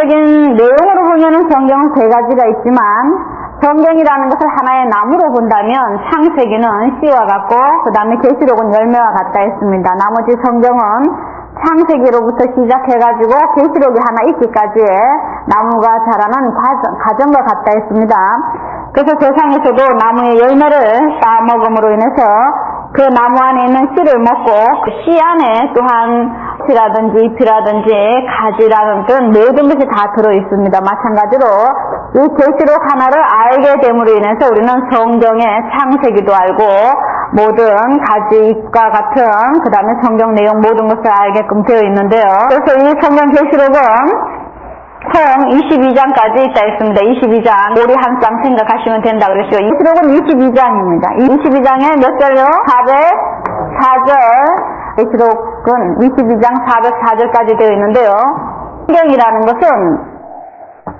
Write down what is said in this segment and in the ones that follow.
구체적인 내용으로 보면은 성경은 세 가지가 있지만 성경이라는 것을 하나의 나무로 본다면 창세기는 씨와 같고 그 다음에 계시록은 열매와 같다 했습니다. 나머지 성경은 창세기로부터 시작해가지고 계시록이 하나 있기까지의 나무가 자라는 과정과 같다 했습니다. 그래서 세상에서도 나무의 열매를 따먹음으로 인해서 그 나무 안에 있는 씨를 먹고 그 씨 안에 또한 씨라든지 잎이라든지 가지라든지 모든 것이 다 들어있습니다. 마찬가지로 이 계시록 하나를 알게 됨으로 인해서 우리는 성경의 창세기도 알고 모든 가지 잎과 같은 그 다음에 성경 내용 모든 것을 알게끔 되어 있는데요. 그래서 이 성경 계시록은 총 22장까지 있다 했습니다. 22장 우리 한 쌍 생각하시면 된다 그랬죠. 계시록은 22장입니다. 22장에 몇 절요? 404절. 계시록은 22장 404절까지 되어 있는데요. 성경이라는 것은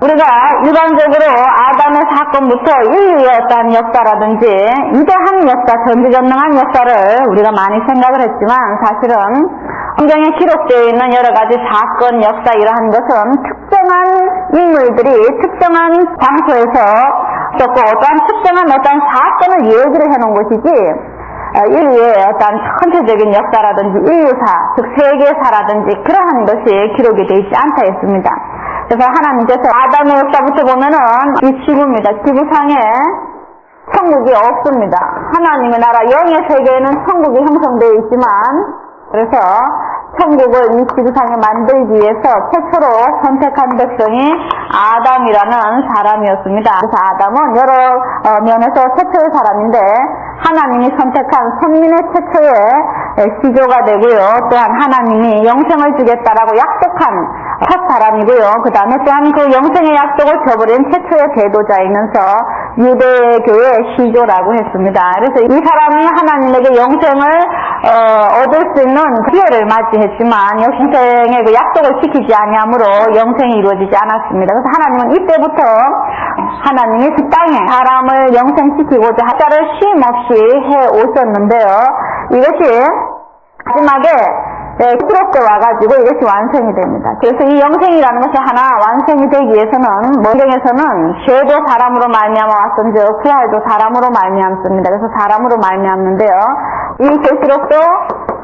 우리가 일반적으로 아담의 사건부터 인류의 어떠한 역사라든지 위대한 역사, 전지전능한 역사를 우리가 많이 생각을 했지만 사실은 성경에 기록되어 있는 여러 가지 사건, 역사 이러한 것은 특정한 인물들이 특정한 장소에서 있었고 어떠한 특정한 어떠한 사건을 얘기를 해놓은 것이지 인류의 어떤 전체적인 역사라든지 인류사, 즉 세계사라든지 그러한 것이 기록이 되어 있지 않다 했습니다. 그래서 하나님께서 아담의 역사부터 보면은 이 지구입니다. 지구상에 천국이 없습니다. 하나님의 나라 영의 세계에는 천국이 형성되어 있지만 그래서 천국을 이 지구상에 만들기 위해서 최초로 선택한 백성이 아담이라는 사람이었습니다. 그래서 아담은 여러 면에서 최초의 사람인데 하나님이 선택한 선민의 최초의 시조가 되고요. 또한 하나님이 영생을 주겠다라고 약속한 첫 사람이고요. 그 다음에 또한 그 영생의 약속을 저버린 최초의 대도자이면서 유대교의 시조라고 했습니다. 그래서 이 사람이 하나님에게 영생을 얻을 수 있는 기회를 맞이했지만 영생의 그 약속을 지키지 아니함으로 영생이 이루어지지 않았습니다. 그래서 하나님은 이때부터 하나님이 그 땅에 사람을 영생시키고자 하자를 쉼없이 해오셨는데요. 이것이 마지막에 기록돼 와가지고 이것이 완성이 됩니다. 그래서 이 영생이라는 것이 하나 완성이 되기 위해서는 성경에서는 죄도 사람으로 말미암아 왔은즉 부활도 사람으로 말미암습니다. 그래서 사람으로 말미암는데요. 이 계시록도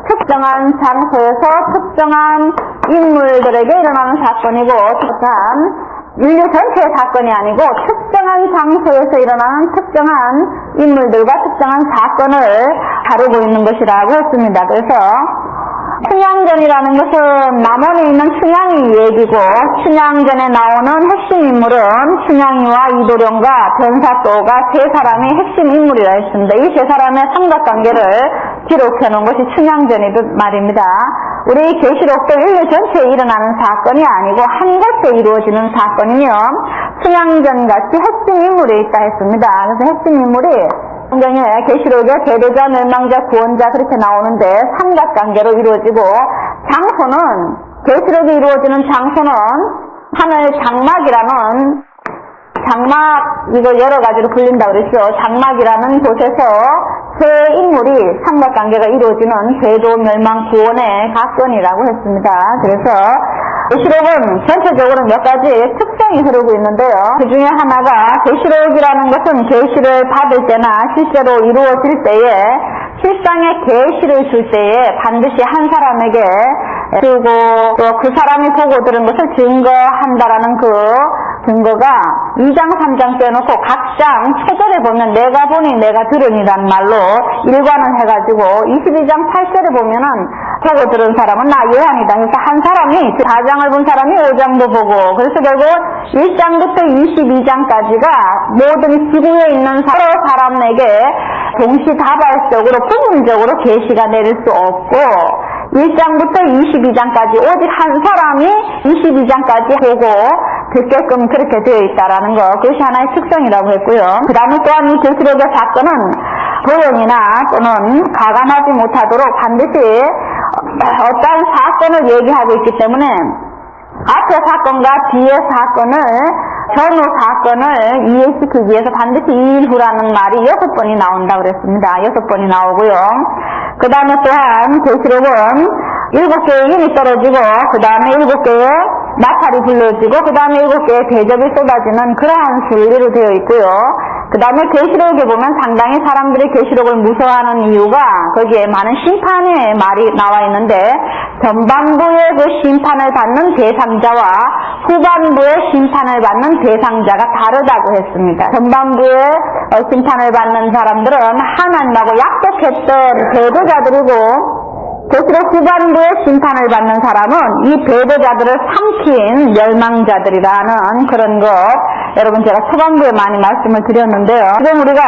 특정한 장소에서 특정한 인물들에게 일어나는 사건이고 특정한 인류 전체의 사건이 아니고 특정한 장소에서 일어나는 특정한 인물들과 특정한 사건을 다루고 있는 것이라고 했습니다. 그래서 춘향전이라는 것은 남원에 있는 춘향이 얘기고 춘향전에 나오는 핵심 인물은 춘향이와 이도령과 변사또가 세 사람이 핵심 인물이라 했습니다. 이 세 사람의 삼각관계를 기록해 놓은 것이 춘향전이듯 말입니다. 우리 계시록도 인류 전체에 일어나는 사건이 아니고 한 곳에 이루어지는 사건이며 춘향전같이 핵심 인물이 있다 했습니다. 그래서 핵심 인물이 성경에 계시록에 대도자, 멸망자, 구원자 그렇게 나오는데 삼각관계로 이루어지고 장소는 계시록이 이루어지는 장소는 하늘 장막이라는 장막 이거 여러 가지로 불린다고 그랬죠. 장막이라는 곳에서 세 인물이 삼각관계가 이루어지는 대도, 멸망, 구원의 사건이라고 했습니다. 그래서 계시록은 전체적으로 몇 가지 특성이 흐르고 있는데요. 그 중에 하나가 계시록이라는 것은 계시를 받을 때나 실제로 이루어질 때에 실상의 계시를 줄 때에 반드시 한 사람에게 주고 또 그 사람이 보고 들은 것을 증거한다라는 그 증거가 2장 3장 빼놓고 각 장 초절에 보면 내가 보니 내가 들으니란 말로 일관을 해가지고 22장 8절에 보면은 보고 들은 사람은 나 요한이다 해서 한 사람이 4장을 본 사람이 5장도 보고 그래서 결국 1장부터 22장까지가 모든 지구에 있는 서로 사람에게 동시다발적으로 부분적으로 계시가 내릴 수 없고 1장부터 22장까지 오직 한 사람이 22장까지 보고 듣게끔 그렇게 되어 있다라는 거 그것이 하나의 특성이라고 했고요. 그 다음에 또한 이 계시록의 사건은 도용이나 또는 가관하지 못하도록 반드시 어떤 사건을 얘기하고 있기 때문에 앞의 사건과 뒤의 사건을 전후 사건을 이해시키기 위해서 반드시 이일후라는 말이 6번이 나온다고 그랬습니다. 6번이 나오고요. 그 다음에 또한 계시록은 7개의 인이 떨어지고 그 다음에 7개의 나팔이 불러지고 그 다음에 7개의 대접이 쏟아지는 그러한 순리로 되어 있고요. 그 다음에 계시록에 보면 상당히 사람들이 계시록을 무서워하는 이유가 거기에 많은 심판의 말이 나와 있는데 전반부의 그 심판을 받는 대상자와 후반부의 심판을 받는 대상자가 다르다고 했습니다. 전반부의 심판을 받는 사람들은 하나님하고 약속했던 배도자들이고 계시록 후반부의 심판을 받는 사람은 이 배도자들을 삼킨 멸망자들이라는 그런 것, 여러분 제가 초반부에 많이 말씀을 드렸는데요. 지금 우리가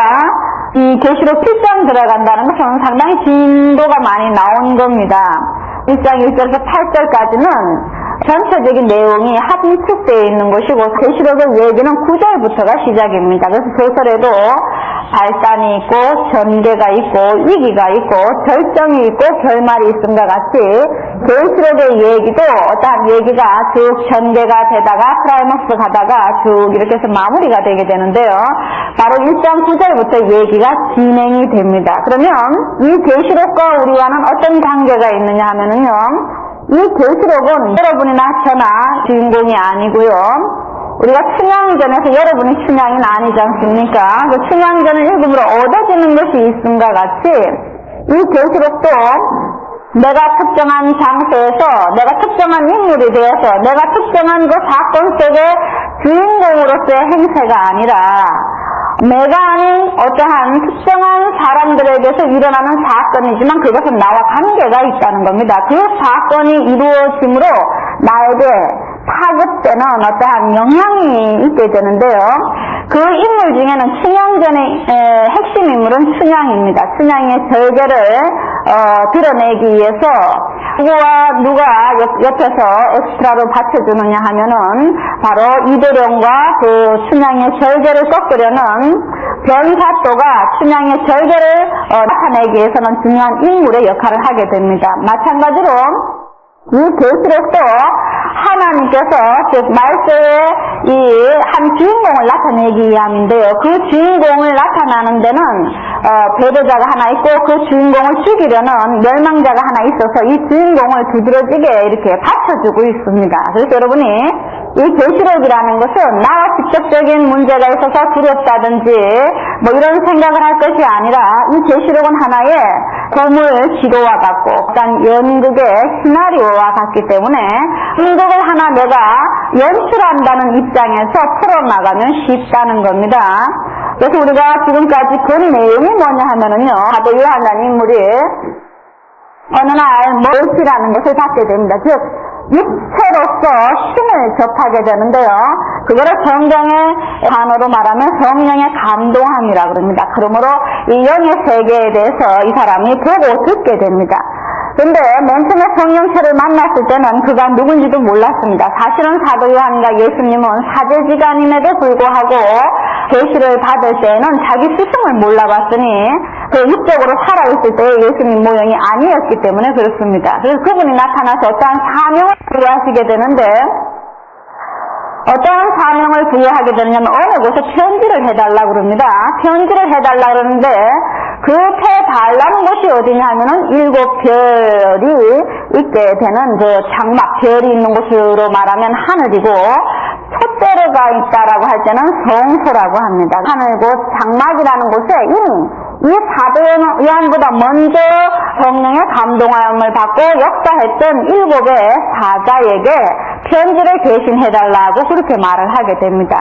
이 계시록 7장 들어간다는 것은 상당히 진도가 많이 나온 겁니다. 1장 1절에서 8절까지는 전체적인 내용이 합축되어 있는 것이고 계시록의 얘기는 9절부터가 시작입니다. 그래서 소설에도 발단이 있고 전개가 있고 위기가 있고 결정이 있고 결말이 있음과 같이 계시록의 얘기도 어떠한 얘기가 쭉 전개가 되다가 클라이막스 가다가 쭉 이렇게 해서 마무리가 되게 되는데요. 바로 1장 9절부터 얘기가 진행이 됩니다. 그러면 이 계시록과 우리와는 어떤 관계가 있느냐 하면은요, 이 계시록은 여러분이나 저나 주인공이 아니고요. 우리가 춘향전에서 여러분이 춘향이 아니지 않습니까? 그 춘향전을 읽음으로 얻어지는 것이 있음과 같이 이 계시록도 내가 특정한 장소에서 내가 특정한 인물이 되어서 내가 특정한 그 사건 속의 주인공으로서의 행세가 아니라 내가 아닌 어떠한 특정한 사람들에게서 일어나는 사건이지만 그것은 나와 관계가 있다는 겁니다. 그 사건이 이루어짐으로 나에게 파급되는 어떠한 영향이 있게 되는데요. 그 인물 중에는 춘향전의 핵심 인물은 춘향입니다. 춘향의 절개를 드러내기 위해서 누가 옆에서 엑스트라로 받쳐주느냐 하면은 바로 이도령과 그 춘향의 절개를 꺾으려는 변사또가 춘향의 절개를 나타내기 위해서는 중요한 인물의 역할을 하게 됩니다. 마찬가지로 이 계시록도 하나님께서 즉 말세에 이 한 주인공을 나타내기 위함인데요. 그 주인공을 나타나는 데는 배도자가 하나 있고 그 주인공을 죽이려는 멸망자가 하나 있어서 이 주인공을 두드러지게 이렇게 받쳐주고 있습니다. 그래서 여러분이 이 계시록이라는 것은 나와 직접적인 문제가 있어서 두렵다든지 뭐 이런 생각을 할 것이 아니라 이 계시록은 하나의 보물 지도와 같고 어떤 연극의 시나리오와 같기 때문에 연극을 하나 내가 연출한다는 입장에서 풀어나가면 쉽다는 겁니다. 그래서 우리가 지금까지 본 내용이 뭐냐 하면은요, 사도 요한이라는 인물이 어느 날 멀시라는 것을 받게 됩니다. 즉 육체로서 힘을 접하게 되는데요. 그거를 성경의 단어로 말하면 성령의 감동함이라 그럽니다. 그러므로 이 영의 세계에 대해서 이 사람이 보고 듣게 됩니다. 근데 맨 처음에 성령체를 만났을 때는 그가 누군지도 몰랐습니다. 사실은 사도 요한과 예수님은 사제지간임에도 불구하고 계시를 받을 때에는 자기 스승을 몰라봤으니 그 육적으로 살아있을 때 예수님 모형이 아니었기 때문에 그렇습니다. 그래서 그분이 나타나서 어떠한 사명을 부여하시게 되는데 어떠한 사명을 부여하게 되냐면 어느 곳에 편지를 해달라고 그럽니다. 편지를 해달라고 그러는데 그 해달라는 곳이 어디냐 하면은 7별이 있게 되는 그 장막, 별이 있는 곳으로 말하면 하늘이고 촛대가 있다라고 할 때는 성소라고 합니다. 하늘고 장막이라는 곳에 이미 이 사도 요한보다 먼저 성령의 감동함을 받고 역사했던 7의 사자에게 편지를 대신해달라고 그렇게 말을 하게 됩니다.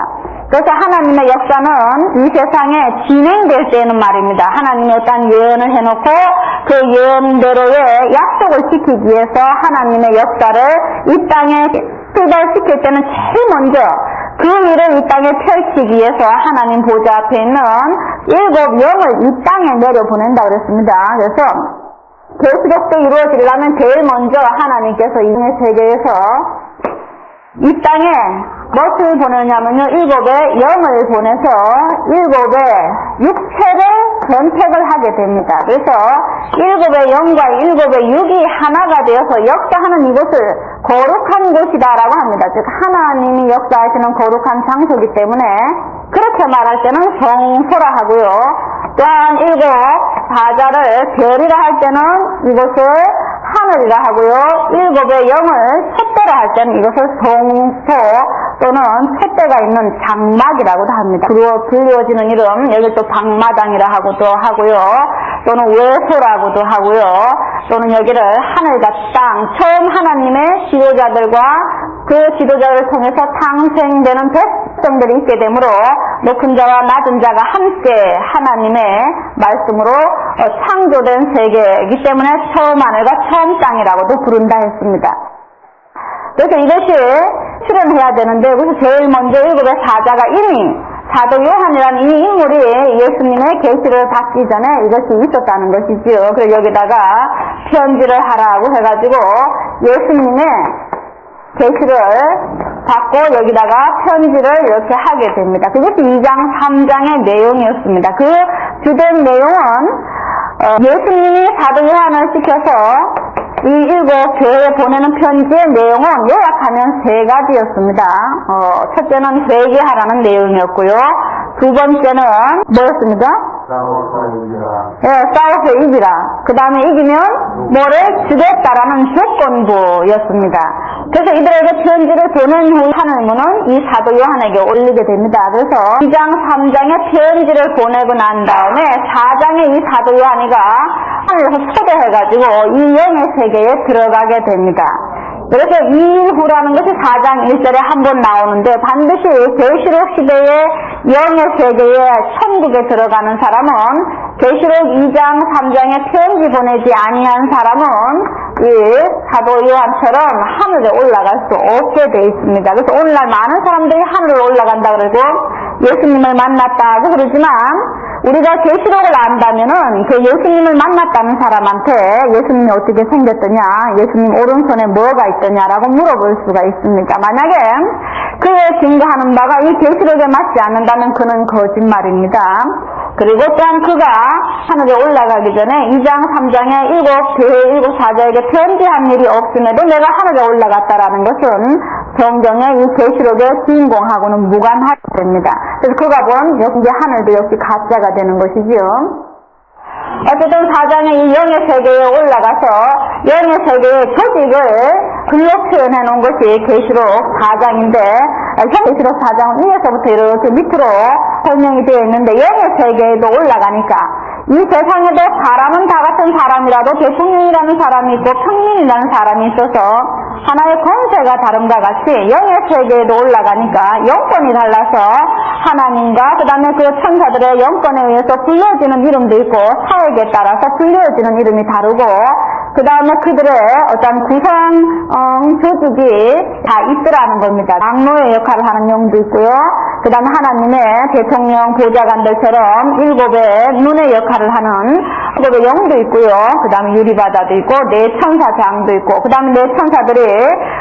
그래서 하나님의 역사는 이 세상에 진행될 때는 말입니다. 하나님이 어떤 예언을 해놓고 그 예언대로의 약속을 지키기 위해서 하나님의 역사를 이 땅에 출발시킬 때는 제일 먼저 그 일을 이 땅에 펼치기 위해서 하나님 보좌 앞에 있는 7영을 이 땅에 내려보낸다고 그랬습니다. 그래서 계시록도 이루어지려면 제일 먼저 하나님께서 이 세계에서 이 땅에 무엇을 보내냐면요, 7의 영을 보내서 7의 육체를 선택을 하게 됩니다. 그래서 7의 영과 7의 육이 하나가 되어서 역사하는 이곳을 거룩한 곳이다라고 합니다. 즉 하나님이 역사하시는 거룩한 장소이기 때문에 그렇게 말할 때는 성소라 하고요. 또한 7 사자를 별이라 할 때는 이곳을 하늘이라 하고요. 7의 영을 촛대 실제로 할 때는 이것을 성소 또는 촛대가 있는 장막이라고도 합니다. 불리워지는 이름, 여기 또 방마당이라 하고도 하고요. 또는 외소라고도 하고요. 또는 여기를 하늘과 땅, 처음 하나님의 지도자들과 그 지도자를 통해서 탄생되는 백성들이 있게 되므로 높은 자와 낮은 자가 함께 하나님의 말씀으로 창조된 세계이기 때문에 처음 하늘과 처음 땅이라고도 부른다 했습니다. 그래서 이것이 실현해야 되는데, 그래서 제일 먼저 일곱의 사자가 이미 사도 요한이라는 이 인물이 예수님의 계시를 받기 전에 이것이 있었다는 것이지요. 그래서 여기다가 편지를 하라고 해가지고 예수님의 계시를 받고 여기다가 편지를 이렇게 하게 됩니다. 그것이 2장 3장의 내용이었습니다. 그 주된 내용은 예수님이 사도 요한을 시켜서 이 일곱 교회에 보내는 편지의 내용은 요약하면 세 가지였습니다. 첫째는 회개하라는 내용이었고요. 두 번째는 뭐였습니까? 싸워서 이기라. 그 다음에 이기면 뭐를 주겠다라는 조건부였습니다. 그래서 이들에게 편지를 보낸 후 하늘문은 이 사도 요한에게 올리게 됩니다. 그래서 2장 3장에 편지를 보내고 난 다음에 4장에 이 사도 요한이가 하늘에서 초대해가지고 이 영의 세계에 들어가게 됩니다. 그래서 2일 후라는 것이 4장 1절에 한 번 나오는데, 반드시 계시록 시대의 영의 세계에 천국에 들어가는 사람은 계시록 2장 3장에 편지 보내지 아니한 사람은 이 사도 요한처럼 하늘에 올라갈 수 없게 돼 있습니다. 그래서 오늘날 많은 사람들이 하늘로 올라간다 그러고 예수님을 만났다고 그러지만, 우리가 계시록을 안다면은 그 예수님을 만났다는 사람한테 예수님이 어떻게 생겼더냐, 예수님 오른손에 뭐가 있더냐라고 물어볼 수가 있습니까? 만약에 그에 증거하는 바가 이 계시록에 맞지 않는다면 그는 거짓말입니다. 그리고 또한 그가 하늘에 올라가기 전에 2장 3장에 일곱 사자에게 편지한 일이 없음에도 내가 하늘에 올라갔다라는 것은 성경의 이 계시록의 주인공하고는 무관하게 됩니다. 그래서 그가 본 이제 하늘도 역시 가짜가 되는 것이지요. 어쨌든 4장의 이 영의 세계에 올라가서 영의 세계의 조직을 글로 표현해 놓은 것이 계시록 4장인데, 계시록 4장은 위에서부터 이렇게 밑으로 설명이 되어 있는데, 영의 세계에도 올라가니까 이 세상에도 사람은 다 같은 사람이라도 대통령이라는 사람이 있고 평민이라는 사람이 있어서 하나의 권세가 다름과 같이 영의 세계에도 올라가니까 영권이 달라서 하나님과 그 다음에 그 천사들의 영권에 의해서 불려지는 이름도 있고 사역에 따라서 불려지는 이름이 다르고, 그 다음에 그들의 어떤 구성 조직이 다 있더라는 겁니다. 장로의 역할을 하는 영도 있고요. 그 다음에 하나님의 대통령 보좌관들처럼 일곱의 눈의 역할을 하는 일곱의 영도 있고요. 그 다음에 유리바다도 있고 네 천사장도 있고, 그 다음에 네 천사들이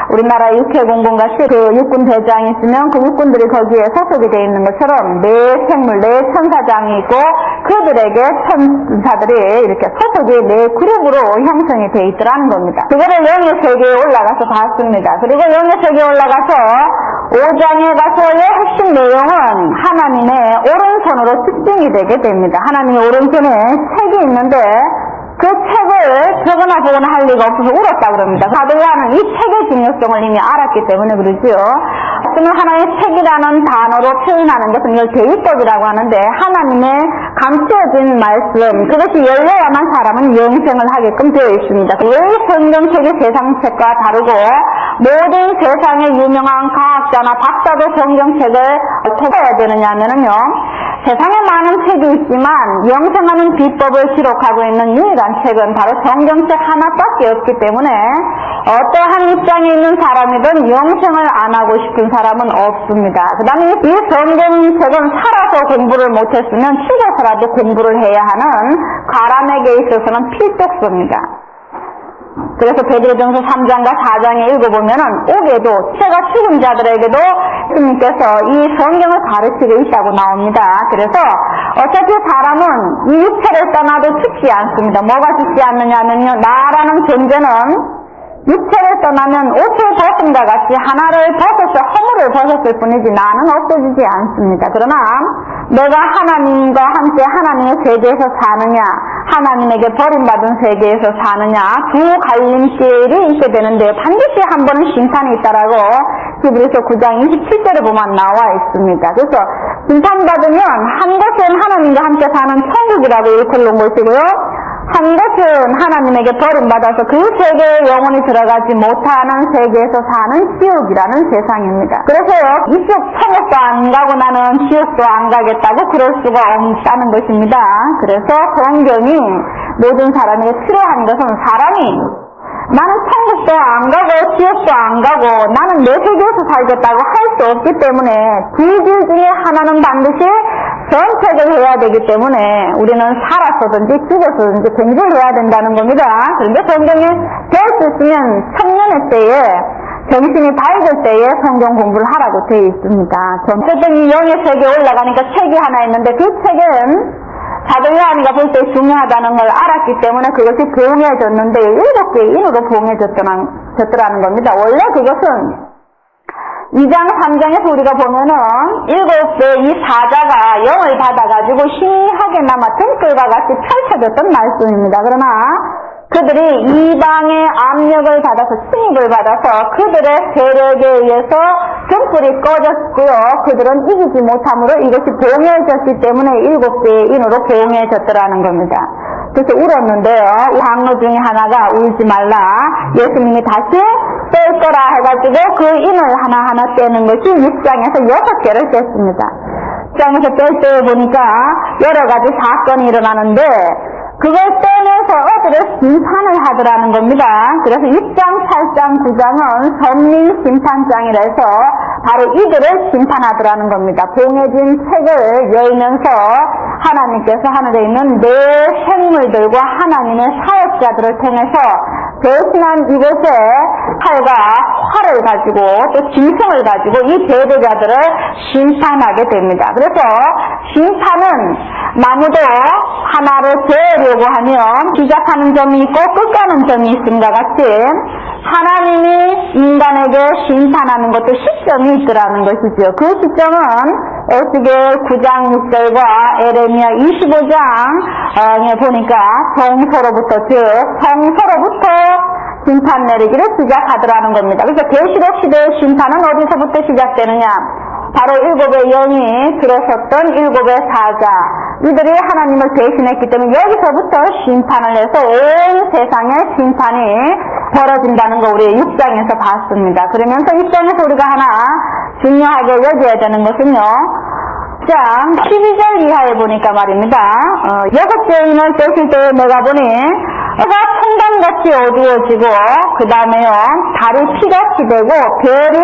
우리나라 육해공군 같이 그 육군 대장이 있으면 그 육군들이 거기에 소속이 되어 있는 것처럼 네 생물, 네 천사장이 있고 그들에게 천사들이 이렇게 소속이 네 그룹으로 형성이 되어 있더라는 겁니다. 그거를 영의 세계에 올라가서 봤습니다. 그리고 영의 세계에 올라가서 5장에 가서의 핵심 내용은 하나님의 오른손으로 집중이 되게 됩니다. 하나님의 오른손에 책이 있는데 그 책을 적어나 보거나 할 리가 없어서 울었다 그럽니다. 사도 요한은 이 책의 중요성을 이미 알았기 때문에 그러지요. 어쩌면 하나의 책이라는 단어로 표현하는 것은 이걸 대위법이라고 하는데, 하나님의 감추어진 말씀, 그것이 열려야만 사람은 영생을 하게끔 되어 있습니다. 왜 성경책이 세상 책과 다르고 모든 세상의 유명한 과학자나 박사도 성경책을 찾아야 되느냐 하면요, 세상에 많은 책이 있지만 영생하는 비법을 기록하고 있는 유일한 책은 바로 성경책 하나밖에 없기 때문에 어떠한 입장에 있는 사람이든 영생을 안 하고 싶은 사람은 없습니다. 그 다음에 이 성경책은 살아서 공부를 못했으면 죽어서라도 공부를 해야 하는 사람에게 있어서는 필독서입니다. 그래서 베드로전서 3장과 4장에 읽어보면은 옥에도 제가 죽은 자들에게도 예수님께서 이 성경을 가르치고 있다고 나옵니다. 그래서 어차피 사람은 이 육체를 떠나도 죽지 않습니다. 뭐가 죽지 않느냐면요, 나라는 존재는 육체를 떠나면 옷을 벗음과 같이 하나를 벗었을, 허물을 벗었을 뿐이지 나는 없어지지 않습니다. 그러나 내가 하나님과 함께 하나님의 세계에서 사느냐, 하나님에게 버림받은 세계에서 사느냐, 두 갈림길이 있게 되는데요. 반드시 한 번은 심판이 있다라고 히브리서 9장 27절에 보면 나와 있습니다. 그래서 심판받으면 한 곳은 하나님과 함께 사는 천국이라고 일컬는 것이고요. 한 곳은 하나님에게 버림받아서 그 세계에 영원히 들어가지 못하는 세계에서 사는 지옥이라는 세상입니다. 그래서요, 이쪽 천국도 안 가고 나는 지옥도 안 가겠다고 그럴 수가 없다는 것입니다. 그래서 성경이 모든 사람에게 필요한 것은 사람이 나는 천국도 안 가고 지옥도 안 가고 나는 내 세계에서 살겠다고 할 수 없기 때문에 두 길 중에 하나는 반드시 선택을 해야 되기 때문에 우리는 살았어든지 죽었어든지 공부를 해야 된다는 겁니다. 그런데 성경에 배울 수 있으면 청년의 때에 정신이 밝을 때에 성경 공부를 하라고 되어 있습니다. 어쨌든 이 영의 세계에 올라가니까 책이 하나 있는데 그 책은 사도 요한이가 볼 때 중요하다는 걸 알았기 때문에 그것이 봉해졌는데 7개의 인으로 봉해졌더라는 겁니다. 원래 그것은 2장 3장에서 우리가 보면은 7개 이 사자가 영을 받아가지고 희미하게나마 등불과 같이 펼쳐졌던 말씀입니다. 그러나 그들이 이방의 압력을 받아서 침입을 받아서 그들의 세력에 의해서 등불이 꺼졌고요. 그들은 이기지 못함으로 이것이 봉해졌기 때문에 7개의 인으로 봉해졌더라는 겁니다. 그래서 울었는데요. 장로 중에 하나가 울지 말라. 예수님이 다시 뗄 거라 해가지고 그 인을 하나하나 떼는 것이 6장에서 6개를 뗐습니다. 6장에서 뗄 때 보니까 여러 가지 사건이 일어나는데 그걸 떼면서 어들을 심판을 하더라는 겁니다. 그래서 6장, 8장, 9장은 선민심판장이라 해서 바로 이들을 심판하더라는 겁니다. 봉해진 책을 열면서 하나님께서 하늘에 있는 내 생물들과 하나님의 사역자들을 통해서 대신한 이곳에 칼과 활을 가지고 또 짐승을 가지고 이 제도자들을 심판하게 됩니다. 그래서 심판은 나무도 하나를 베으려고 하면 시작하는 점이 있고 끝가는 점이 있음과 같이 하나님이 인간에게 심판하는 것도 시점이 있더라는 것이죠. 그 시점은 에스겔 9장 6절과 에레미야 25장에 보니까 성소로부터 즉 성소로부터 심판 내리기를 시작하더라는 겁니다. 그래서 계시록 시대의 심판은 어디서부터 시작되느냐? 바로 7의 영이 들어섰던 7의 사자 이들이 하나님을 대신했기 때문에 여기서부터 심판을 해서 온 세상에 심판이 벌어진다는 거 우리 6장에서 봤습니다. 그러면서 6장에서 우리가 하나 중요하게 여겨야 되는 것은요. 6장 12절 이하에 보니까 말입니다. 6개 인을 떼실 때 내가 보니 해가 청담같이 어두워지고 그 다음에요 달이 피같이 되고 별이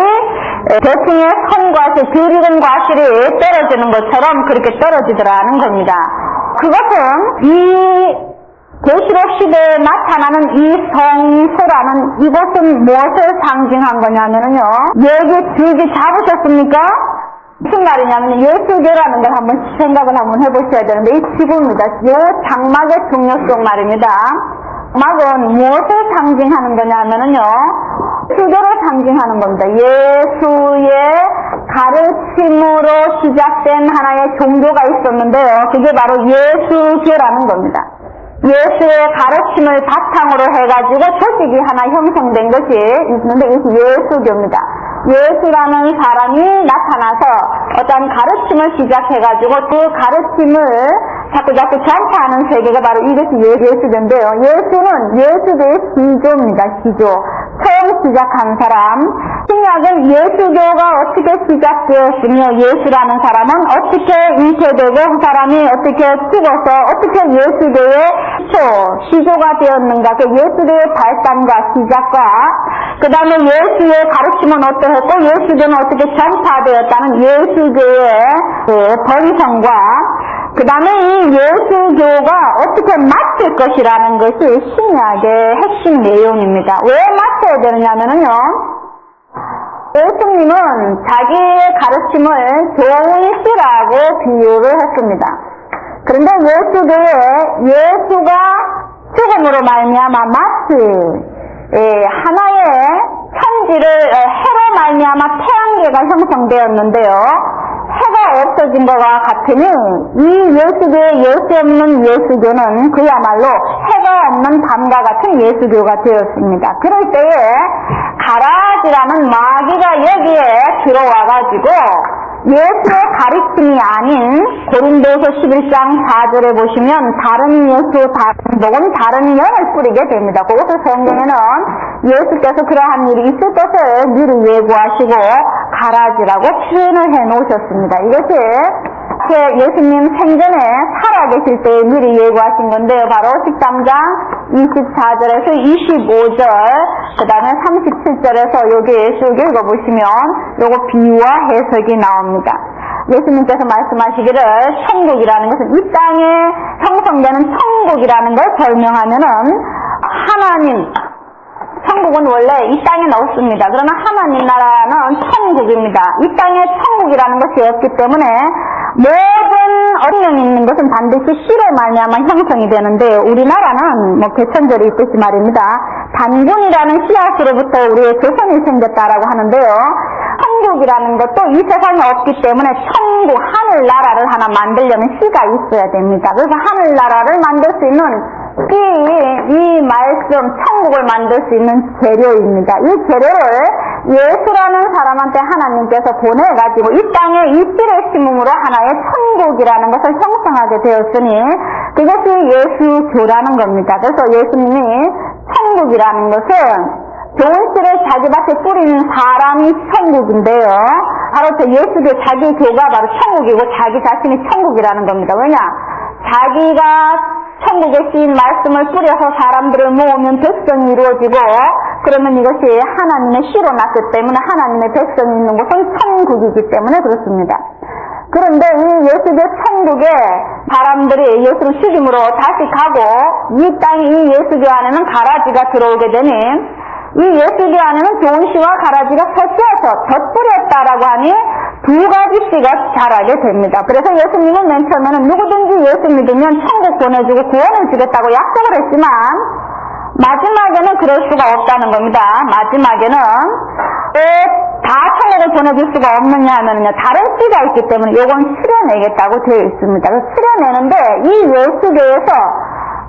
대충의 선과실, 덜 익은 과실이 떨어지는 것처럼 그렇게 떨어지더라는 겁니다. 그것은 이 계시록 시대에 나타나는 이 성소라는 이것은 무엇을 상징한 거냐면요. 여기 줄기 잡으셨습니까? 무슨 말이냐면 예수교라는 걸 한번 생각을 한번 해보셔야 되는데 이 지구입니다. 이 장막의 중요성 말입니다. 장막은 무엇을 상징하는 거냐면요. 예수교를 상징하는 겁니다. 예수의 가르침으로 시작된 하나의 종교가 있었는데요. 그게 바로 예수교라는 겁니다. 예수의 가르침을 바탕으로 해가지고 조직이 하나 형성된 것이 있는데 이것이 예수교입니다. 예수라는 사람이 나타나서 어떤 가르침을 시작해가지고 그 가르침을 자꾸 전파하는 세계가 바로 이것이 예수교인데요. 예수는 예수교의 시조입니다. 시조. 처음 시작한 사람. 신약은 예수교가 어떻게 시작되었으며 예수라는 사람은 어떻게 잉태되고 그 사람이 어떻게 죽어서 어떻게 예수교의 시조가 되었는가. 그 예수교의 발단과 시작과 그 다음에 예수의 가르침은 어떠했고 예수교는 어떻게 전파되었다는 예수교의 그 번성과 그 다음에 이 예수교가 어떻게 맞을 것이라는 것이 신약의 핵심 내용입니다. 왜 맞춰야 되느냐면요. 예수님은 자기의 가르침을 종이시라고 비유를 했습니다. 그런데 예수교에 예수가 죽음으로 말미암아 마치 하나의 천지를 해로 말미암아 태양계가 형성되었는데요. 해가 없어진 것과 같으니 이 예수교의 예수 없는 예수교는 그야말로 해가 없는 밤과 같은 예수교가 되었습니다. 그럴 때에 가라지라는 마귀가 여기에 들어와가지고 예수의 가르침이 아닌 고린도서 11장 4절에 보시면 다른 예수, 다른 복음, 다른 영을 뿌리게 됩니다. 그것을 성경에는 예수께서 그러한 일이 있을 것을 미리 예고하시고 가라지라고 표현을 해 놓으셨습니다. 이것이 예수님 생전에 살아계실 때 미리 예고하신 건데요. 바로 13장 24절에서 25절, 그 다음에 37절에서 여기 쭉 읽어보시면 요거 비유와 해석이 나옵니다. 예수님께서 말씀하시기를 천국이라는 것은 이 땅에 형성되는 천국이라는 걸 설명하면은 하나님, 천국은 원래 이 땅에는 없습니다. 그러나 하나님 나라는 천국입니다. 이 땅에 천국이라는 것이 없기 때문에 모든 어명이 있는 것은 반드시 씨로 말미암아 형성이 되는데 우리나라는 개천절이 있듯이 말입니다. 단군이라는 씨앗으로부터 우리의 조선이 생겼다라고 하는데요. 천국이라는 것도 이 세상에 없기 때문에 천국, 하늘나라를 하나 만들려면 씨가 있어야 됩니다. 그래서 하늘나라를 만들 수 있는 이 말씀, 천국을 만들 수 있는 재료입니다. 이 재료를 예수라는 사람한테 하나님께서 보내가지고 이 땅에 이 씨를 심음으로 하나의 천국이라는 것을 형성하게 되었으니 그것이 예수교라는 겁니다. 그래서 예수님이 천국이라는 것은 좋은 씨를 자기 밭에 뿌리는 사람이 천국인데요. 바로 예수교, 자기 교가 바로 천국이고 자기 자신이 천국이라는 겁니다. 왜냐? 자기가 천국에 씌인 말씀을 뿌려서 사람들을 모으면 백성이 이루어지고 그러면 이것이 하나님의 씨로 났기 때문에 하나님의 백성이 있는 곳은 천국이기 때문에 그렇습니다. 그런데 이 예수교 천국에 사람들이 예수를 죽임으로 다시 가고 이 땅에 이 예수교 안에는 가라지가 들어오게 되니 이 예수교 안에는 좋은 씨와 가라지가 섞여서 덧뿌렸다라고 하니 두 가지 씨가 자라게 됩니다. 그래서 예수님은 맨 처음에는 누구든지 예수 믿으면 천국 보내주고 구원을 주겠다고 약속을 했지만 마지막에는 그럴 수가 없다는 겁니다. 마지막에는 왜 다 천국을 보내줄 수가 없느냐 하면요, 다른 씨가 있기 때문에 이건 추려내겠다고 되어 있습니다. 그래서 추려내는데 이 예수교에서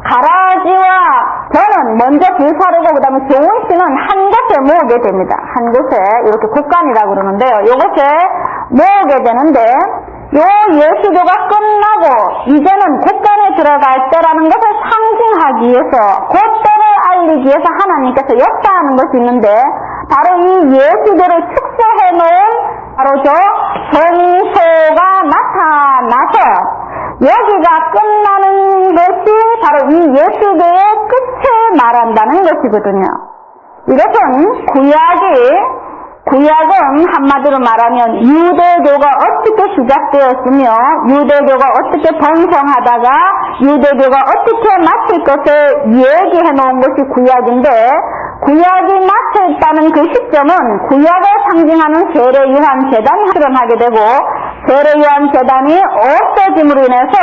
가라지와 저는 먼저 불사르고 그 다음에 좋은 씨는 한 곳에 모으게 됩니다. 한 곳에 이렇게 곳간이라고 그러는데요. 이곳에 모으게 되는데 요 예수교가 끝나고 이제는 곳간에 들어갈 때라는 것을 상징하기 위해서 그때를 알리기 위해서 하나님께서 역사하는 것이 있는데 바로 이 예수교를 축소해 놓은 바로 저 성소가 나타나서 여기가 끝나는 것이 바로 이 예수교의 끝을 말한다는 것이거든요. 이것은 구약은 한마디로 말하면 유대교가 어떻게 시작되었으며 유대교가 어떻게 번성하다가 유대교가 어떻게 마칠 것을 얘기해 놓은 것이 구약인데 구약이 마쳤다는 그 시점은 구약을 상징하는 세례요한 제단이 출현하게 되고 세례요한 제단이 없어짐으로 인해서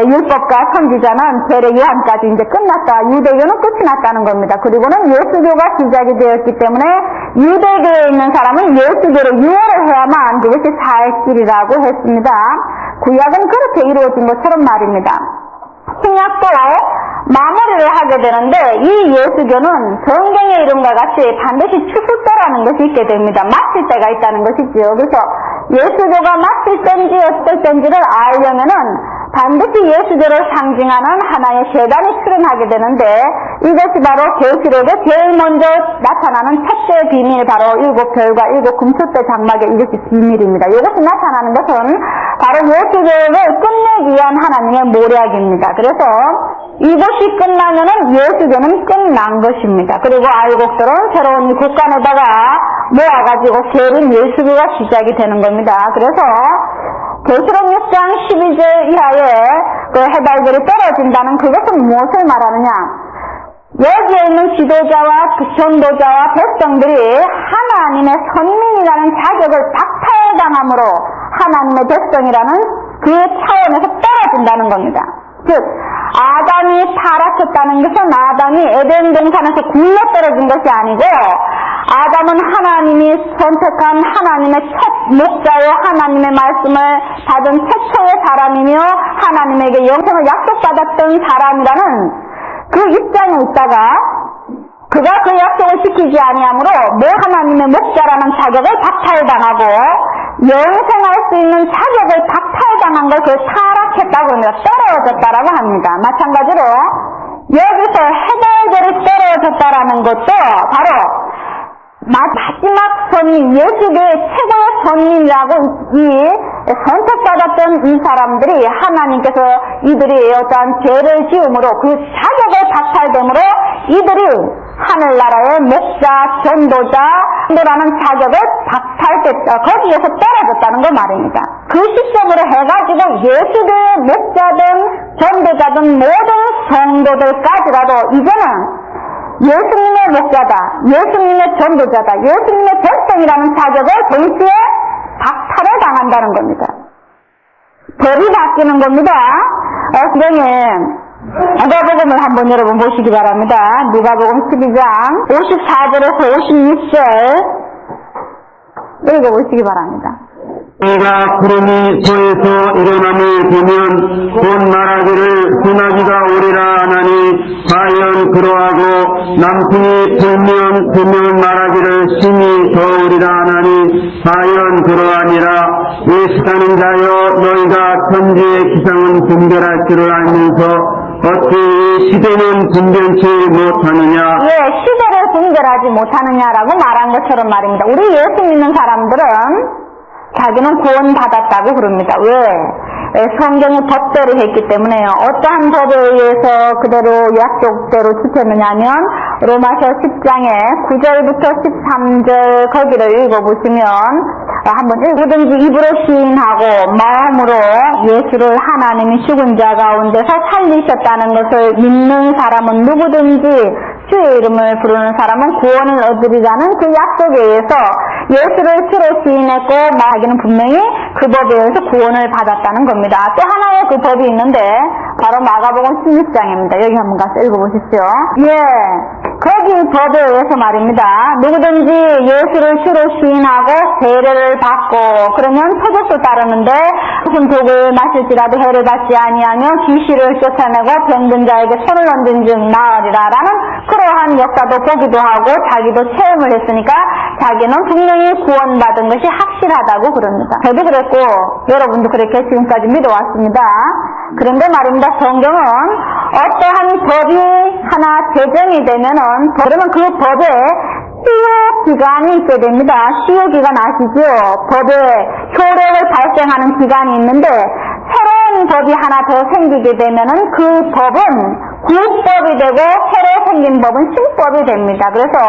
율법과 선지자는 세례요한까지 이제 끝났다. 유대교는 끝이 났다는 겁니다. 그리고는 예수교가 시작이 되었기 때문에 유대교에 있는 사람은 예수교로 유월을 해야만 그것이 살 길이라고 했습니다. 구약은 그렇게 이루어진 것처럼 말입니다. 신약도 마무리를 하게 되는데 이 예수교는 성경의 이름과 같이 반드시 추수 때라는 것이 있게 됩니다. 마칠 때가 있다는 것이지요. 그래서 예수교가 마칠 때인지 어떨 때인지를 알려면은 반드시 예수교를 상징하는 하나의 재단이 출현하게 되는데 이것이 바로 계시록에 제일 먼저 나타나는 첫째 비밀 바로 일곱 별과 일곱 금초대 장막의 이것이 비밀입니다. 이것이 나타나는 것은 바로 예수교를 끝내기 위한 하나님의 모략입니다. 그래서 이것이 끝나면은 예수교는 끝난 것입니다. 그리고 알곡들은 새로운 이 곳간에다가 모아가지고 게으른 예수교가 시작이 되는 겁니다. 그래서 계시록 6장 12절 이하에 그 해발들이 떨어진다는 그것은 무엇을 말하느냐? 여기에 있는 지도자와 전도자와 백성들이 하나님의 선민이라는 자격을 박탈당함으로 하나님의 백성이라는 그 차원에서 떨어진다는 겁니다. 즉 아담이 타락했다는 것은 아담이 에덴 동산에서 굴러 떨어진 것이 아니고 아담은 하나님이 선택한 하나님의 첫 목자요 하나님의 말씀을 받은 최초의 사람이며 하나님에게 영생을 약속받았던 사람이라는 그 입장에 있다가 그가 그 약속을 지키지 아니하므로 하나님의 목자라는 자격을 박탈당하고 영생할 수 있는 자격을 박탈당한 걸 그걸 타락했다고 합니다. 떨어졌다라고 합니다. 마찬가지로 여기서 해달들이 떨어졌다라는 것도 바로 마지막 선임, 예수의 최고의 선임이라고 이 선택받았던 이 사람들이 하나님께서 이들이 어떠한 죄를 지음으로 그 자격을 박탈됨으로 이들이 하늘나라의 목자, 전도자라는 자격을 박탈됐다. 거기에서 떨어졌다는 걸 말입니다. 그 시점으로 해가지고 예수의 목자든 전도자든 모든 성도들까지라도 이제는 예수님의 목자다, 예수님의 전도자다, 예수님의 백성이라는 자격을 동시에 박탈을 당한다는 겁니다. 법이 바뀌는 겁니다. 선생님, 누가복음을 한번 여러분 보시기 바랍니다. 누가복음 12장 54절에서 56절 읽어보시기 바랍니다. 내가 구름이 서에서 일어남을 보면 곧 말하기를 소나기가 오리라 하나니 과연 그러하고 남풍이 불면 말하기를 심히 더우리라 하나니 과연 그러하니라. 예수가는 자여 너희가 천지의 기상은 분별할 줄을 알면서 어찌 이 시대는 분별치 못하느냐. 예, 시대를 분별하지 못하느냐라고 말한 것처럼 말입니다. 우리 예수 믿는 사람들은 자기는 구원받았다고 그럽니다. 왜? 성경이 법대로 했기 때문에요. 어떠한 법에 의해서 그대로 약속대로 지켰느냐 하면 로마서 10장에 9절부터 13절 거기를 읽어보시면 한번 누구든지 입으로 시인하고 마음으로 예수를 하나님이 죽은 자 가운데서 살리셨다는 것을 믿는 사람은 누구든지 주의 이름을 부르는 사람은 구원을 얻으리라는 그 약속에 의해서 예수를 주로 시인했고 자기는 분명히 그 법에 의해서 구원을 받았다는 겁니다. 또 하나의 그 법이 있는데 바로 마가복음 16장입니다. 여기 한번 가서 읽어보십시오. 예, 거기 법에 의해서 말입니다. 누구든지 예수를 주로 시인하고 세례를 받고 그러면 표적도 따르는데 무슨 독을 마실지라도 해를 받지 아니하며 귀신을 쫓아내고 병든 자에게 손을 얹은 즉 나으리라라는 그러한 역사도 보기도 하고 자기도 체험을 했으니까 자기는 분명히 구원받은 것이 확실하다고 그럽니다. 저도 그랬고 여러분도 그렇게 지금까지 믿어왔습니다. 그런데 말입니다. 성경은 어떠한 법이 하나 제정이 되면은 그러면 그 법에 시효 기간이 있게 됩니다. 시효 기간 아시죠? 법에 효력을 발생하는 기간이 있는데 새로운 법이 하나 더 생기게 되면은 그 법은 구법이 되고 새로 생긴 법은 신법이 됩니다. 그래서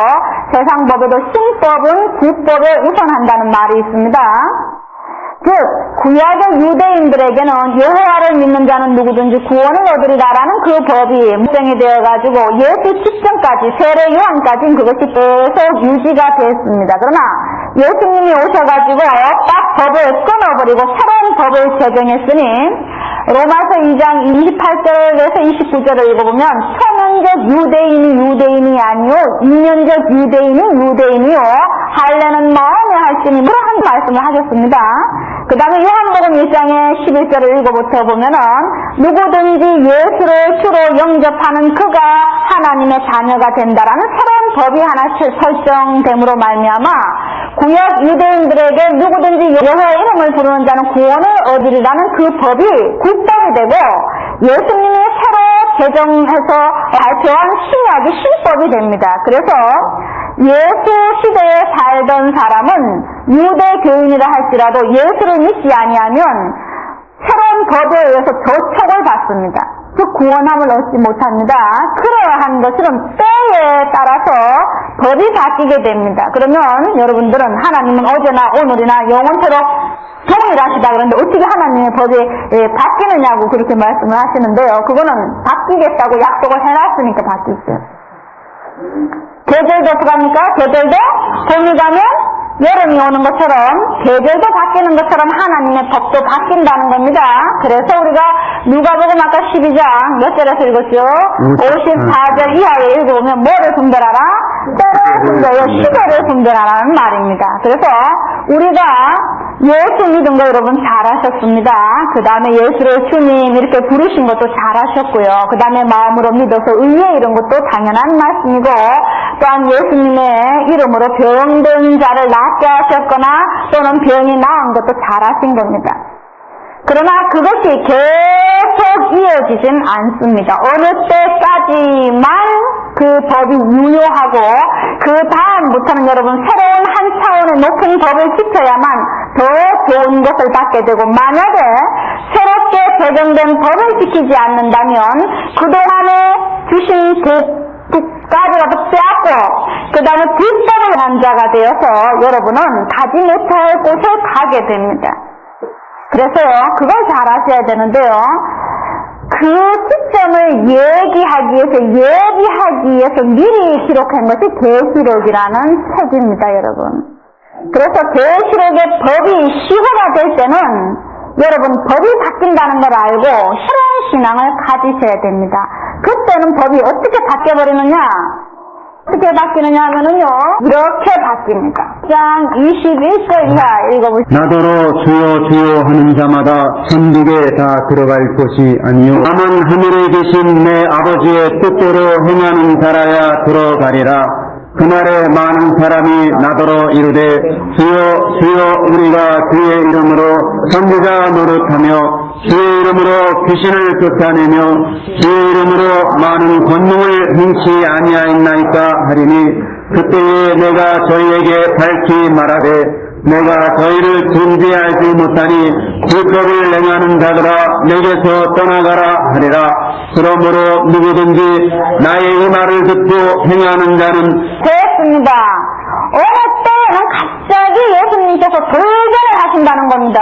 세상 법에도 신법은 구법에 우선한다는 말이 있습니다. 즉 구약의 유대인들에게는 여호와를 믿는 자는 누구든지 구원을 얻으리라라는 그 법이 무정이 되어가지고 예수 직전까지 세례 요한까지는 그것이 계속 유지가 됐습니다. 그러나 예수님이 오셔가지고 딱 법을 끊어버리고 새로운 법을 제정했으니 로마서 2장 28절에서 29절을 읽어보면 초면적 유대인이 유대인이 아니요 이면적 유대인이 유대인이요 할례는 마음에 할지니 그러한 말씀을 하셨습니다. 그 다음에 요한복음 1장의 11절을 읽어보면은 누구든지 예수를 주로 영접하는 그가 하나님의 자녀가 된다라는 새로운 법이 하나 설정됨으로 말미암아 구약 유대인들에게 누구든지 여호와의 이름을 부르는 자는 구원을 얻으리라는 그 법이 굴법이 되고 예수님이 새로 제정해서 발표한 신약이 신법이 됩니다. 그래서 예수 시대에 살던 사람은 유대교인이라 할지라도 예수를 믿지 아니하면 새로운 법에 의해서 저촉을 받습니다. 즉 구원함을 얻지 못합니다. 그러한 것은 때에 따라서 법이 바뀌게 됩니다. 그러면 여러분들은 하나님은 어제나 오늘이나 영원토록 동일하시다 그러는데 어떻게 하나님의 법이 바뀌느냐고 그렇게 말씀을 하시는데요. 그거는 바뀌겠다고 약속을 해놨으니까 바뀌죠. 계절도 어떡합니까? 계절도 봄이 가면 여름이 오는 것처럼 계절도 바뀌는 것처럼 하나님의 법도 바뀐다는 겁니다. 그래서 우리가 누가복음 아까 12장 몇 절에서 읽었죠? 54절 이하에 읽어보면 뭐를 분별하라? 때를 분별하여 시대를 분별하라는 말입니다. 그래서 우리가 예수 믿은 거 여러분 잘하셨습니다. 그 다음에 예수를 주님 이렇게 부르신 것도 잘하셨고요. 그 다음에 마음으로 믿어서 의에 이룬 것도 당연한 말씀이고, 또한 예수님의 이름으로 병든 자를 낫게 하셨거나 또는 병이 나은 것도 잘하신 겁니다. 그러나 그것이 계속 이어지진 않습니다. 어느 때까지만 그 법이 유효하고 그 다음부터는 여러분 새로운 한 차원의 높은 법을 지켜야만 더 좋은 것을 받게 되고, 만약에 새롭게 제정된 법을 지키지 않는다면 그동안에 주신 까지라도 빼앗고 그 다음에 불법을 한 자가 되어서 여러분은 가지 못할 곳에 가게 됩니다. 그래서요, 그걸 잘 아셔야 되는데요, 그 시점을 예기하기 위해서 미리 기록한 것이 계시록이라는 책입니다, 여러분. 그래서 계시록의 법이 시효가 될 때는 여러분 법이 바뀐다는 걸 알고 새로운 신앙을 가지셔야 됩니다. 그때는 법이 어떻게 바뀌어버리느냐? 어떻게 바뀌느냐 하면은요, 이렇게 바뀝니다. 장 21절 이하 읽어보시죠. 나더러 주여 주여 하는 자마다 천국에 다 들어갈 것이 아니요 다만 하늘에 계신 내 아버지의 뜻대로 행하는 자라야 들어가리라. 그날에 많은 사람이 나더러 이르되 주여 주여 우리가 주의 이름으로 선지자 노릇하며 주의 이름으로 귀신을 쫓아내며 주의 이름으로 많은 권능을 행치 아니하였나이까 하리니, 그때에 내가 저희에게 밝히 말하되 내가 저희를 존재하지 못하니 불법을 행하는 자들아 내게서 떠나가라 하리라. 그러므로 누구든지 나의 이 말을 듣고 행하는 자는 됐습니다. 어느 때는 갑자기 예수님께서 돌변을 하신다는 겁니다.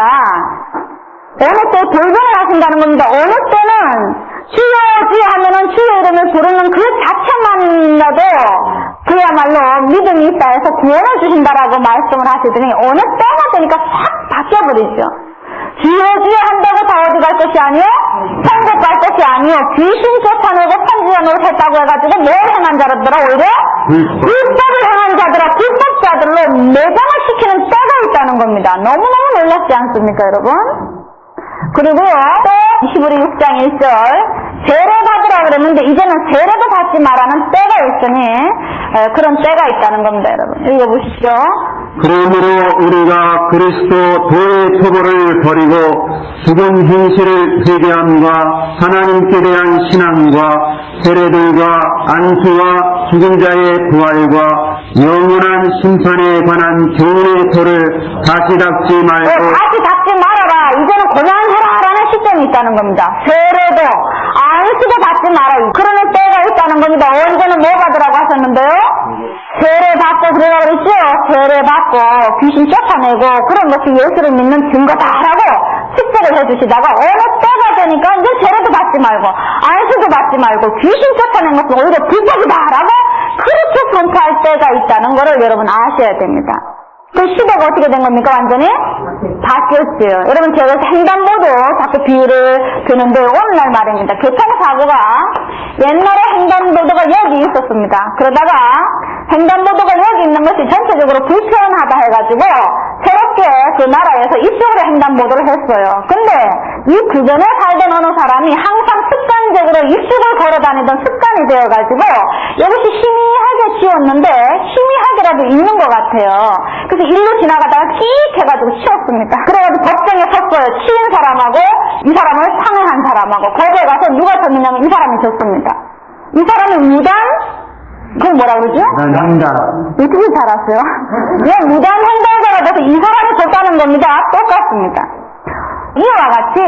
어느 때 돌변을 하신다는 겁니다. 어느 때는 주여 주여 하면은 주의 이름을 부르는 그 자체만이라도 그야말로 믿음이 있다 해서 구원을 주신다라고 말씀을 하시더니 어느 때가 되니까 확 바뀌어버리죠. 주여 주여 한다고 다 어디 갈 것이 아니요? 천국 갈 것이 아니요? 귀신 쫓아내고 선지자 노릇했다고 해가지고 뭘 행한 자들아? 오히려 불법을 행한 자들아, 불법자들로 매장을 시키는 때가 있다는 겁니다. 너무너무 놀랍지 않습니까, 여러분? 그리고요, 또 21 6장 1절 세례 받으라 그랬는데 이제는 세례도 받지 말라는 때가 있으니 그런 때가 있다는 겁니다, 여러분. 읽어보시죠. 그러므로 우리가 그리스도 도의 처벌을 버리고 죽은 행실을 회개함과 하나님께 대한 신앙과 세례들과 안수와 죽은 자의 부활과 영원한 심판에 관한 교훈의 토를 다시 닦지 말고 다시 닦지 말아라. 이제는 고난해라라는 시점이 있다는 겁니다. 세례도 안수도 받지 마라. 그러는 때가 있다는 겁니다. 언제는 뭐 받으라고 하셨는데요? 세례 받고 그러라 그랬죠? 세례 받고 귀신 쫓아내고 그런 것이 예수를 믿는 증거다라고 축제를 해주시다가 어느 때가 되니까 이제 세례도 받지 말고 안수도 받지 말고 귀신 쫓아낸 것은 오히려 불법이다라고 그렇게 선포할 때가 있다는 것을 여러분 아셔야 됩니다. 그 시대가 어떻게 된 겁니까? 완전히 바뀌었어요. 여러분 제가 횡단보도 자꾸 비유를 드는데 오늘날 말입니다. 교통사고가 옛날에 횡단보도가 여기 있었습니다. 그러다가 횡단보도가 여기 있는 것이 전체적으로 불편하다 해가지고 새롭게 그 나라에서 이쪽으로 횡단보도를 했어요. 근데 이 주변에 살던 어느 사람이 항상 습관적으로 이쪽을 걸어다니던 습관이 되어가지고 이것이 희미하게 지웠는데 희미하게라도 있는 것 같아요. 그래서 일로 지나가다가 끽 해가지고 치웠습니다. 그래가지고 법정에 섰어요. 치인 사람하고 이 사람을 상해한 사람하고 거기에 가서 누가 졌느냐면 이 사람이 졌습니다. 이 사람이 무단? 그걸 뭐라 그러죠? 무단. 어떻게 알았어요? 그냥 무단 횡단자가 돼서 이 사람이 졌다는 겁니다. 똑같습니다. 이와 같이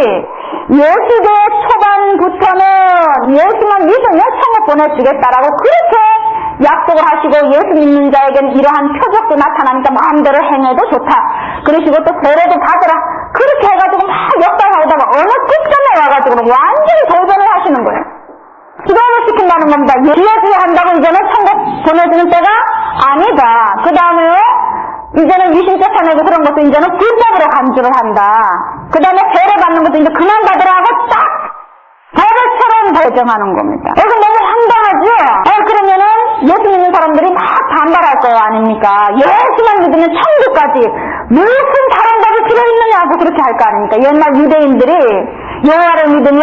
예수대 초반부터는 예수만 믿으면 천국 보내주겠다라고 그렇게 약속을 하시고 예수 믿는 자에게는 이러한 표적도 나타나니까 마음대로 행해도 좋다. 그러시고 또 세례도 받으라. 그렇게 해가지고 막 역사하다가 어느 끝점에 와가지고 완전히 돌변을 하시는 거예요. 기도를 시킨다는 겁니다. 주여 주여 한다고 이제는 천국 보내주는 때가 아니다. 그 다음에요. 이제는 위신 쫓아내고 그런 것도 이제는 불법으로 간주를 한다. 그 다음에 세례 받는 것도 이제 그만 받으라고 딱 법을처럼 배정하는 겁니다. 이거 너무 황당하죠? 그러면은 예수 믿는 사람들이 막 반발할 거 아닙니까? 예수만 믿으면 천국까지 무슨 다른 법이 필요있느냐고 그렇게 할 거 아닙니까? 옛날 유대인들이 여호와를 믿으면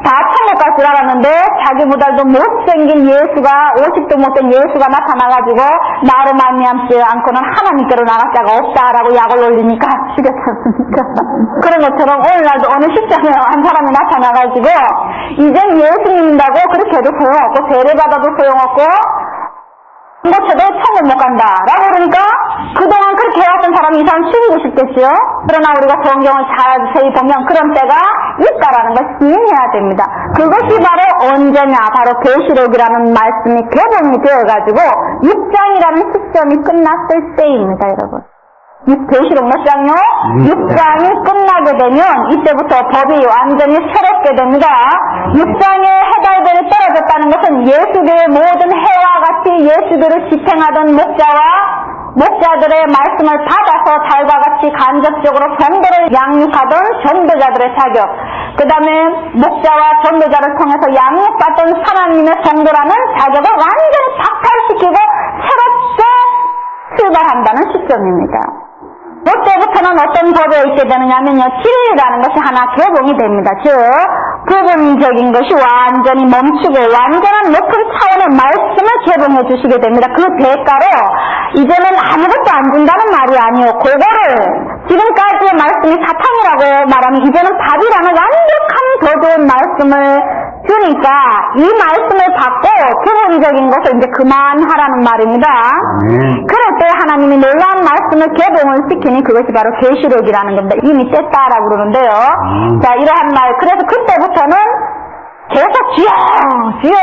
다 천국 갈 줄 알았는데 자기보다도 못생긴 예수가 50도 못된 예수가 나타나가지고 나를 말미암지 않고는 하나님께로 나갈 자가 없다라고 약을 올리니까 죽였지 않습니까? 그런 것처럼 오늘날도 어느 십자가에 한 사람이 나타나가지고 이젠 예수 믿는다고 그렇게 해도 소용없고 세례받아도 소용없고 고쳐도 천국 못 간다 라고 그러니까 그동안 그렇게 해왔던 사람이 이 사람 죽이고 싶겠죠. 그러나 우리가 성경을 자세히 보면 그런 때가 있다라는 걸 시인해야 됩니다. 그것이 바로 언제냐, 바로 계시록이라는 말씀이 개봉이 되어가지고 6장이라는 시점이 끝났을 때입니다. 여러분, 계시록 몇 장요? 6장이 끝나게 되면 이때부터 법이 완전히 새롭게 됩니다. 6장에 해달들이 떨어졌다는 것은 예수교의 모든 해와 같이 예수교를 집행하던 목자들의 말씀을 받아서 달과 같이 간접적으로 전도를 양육하던 전도자들의 자격, 그 다음에 목자와 전도자를 통해서 양육받던 하나님의 성도라는 자격을 완전히 박탈시키고 새롭게 출발한다는 시점입니다. 이때부터는 어떤 법에 있게 되느냐면요, 진리라는 것이 하나 개봉이 됩니다. 즉 부분적인 것이 완전히 멈추고 완전한 높은 차원의 말씀을 개봉해 주시게 됩니다. 그 대가로 이제는 아무것도 안 준다는 말이 아니요, 그거를 지금까지의 말씀이 사탕이라고 말하면 이제는 밥이라는 완벽한 더 좋은 말씀을 주니까 이 말씀을 받고 부분적인 것을 이제 그만하라는 말입니다. 그럴 때 하나님이 놀라운 말씀을 개봉을 시키니 그것이 바로 계시록이라는 겁니다. 이미 뗐다라고 그러는데요. 자, 이러한 말, 그래서 그때부터는 계속 주여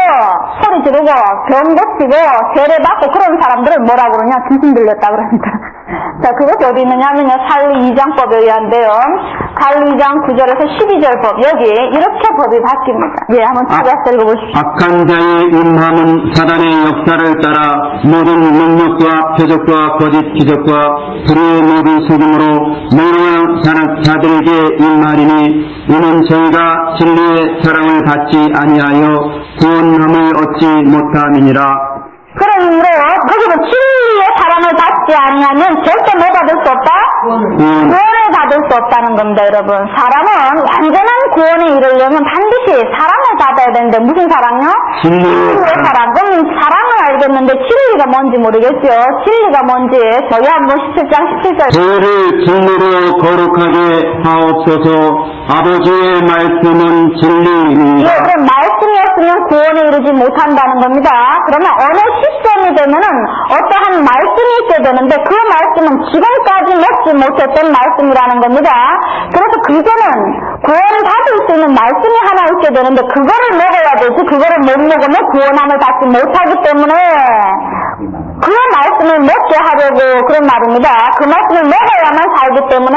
소리 지르고 병 고치고 세례 받고 그런 사람들을 뭐라고 그러냐, 귀신 들렸다 그럽니다. 자, 그것이 어디 있느냐면요, 갈리 2장법에 의한데요, 갈리 2장 9절에서 12절 법, 여기 이렇게 법이 바뀝니다. 예, 한번 찾아서 읽어보십시오. 악한 자의 임함은 사단의 역사를 따라 모든 능력과 표적과 거짓 기적과 불의의 모든 속임으로 맹랑한 자들에게 임하리니 이는 저희가 진리의 사랑을 받지 아니하여 구원함을 얻지 못함이니라. 그러므로 거기서 진리의 사랑을 받지 아니하면 절대 뭐 받을 수 없다? 구원을 받을 수 없다는 겁니다. 여러분, 사람은 완전한 구원에 이르려면 반드시 사랑을 받아야 되는데 무슨 사랑요? 진리의 사랑. 그럼 사랑을 알겠는데 진리가 뭔지 모르겠죠. 진리가 뭔지 저희 한번 17장 17절 저희를 진리로 거룩하게 하옵소서. 아버지의 말씀은 진리입니다. 예, 그럼 말씀이 없으면 구원에 이르지 못한다는 겁니다. 그러면 어느 시점이 되면은 어떠한 말씀이 있게 되는데 그 말씀은 지금까지 먹지 못했던 말씀이라는 겁니다. 그래서 그제는 구원을 받을 수 있는 말씀이 하나 있게 되는데 그거를 먹어야 되지, 그거를 못 먹으면 구원함을 받지 못하기 때문에 그 말씀을 먹게 하려고 그런 말입니다. 그 말씀을 먹어야만 살기 때문에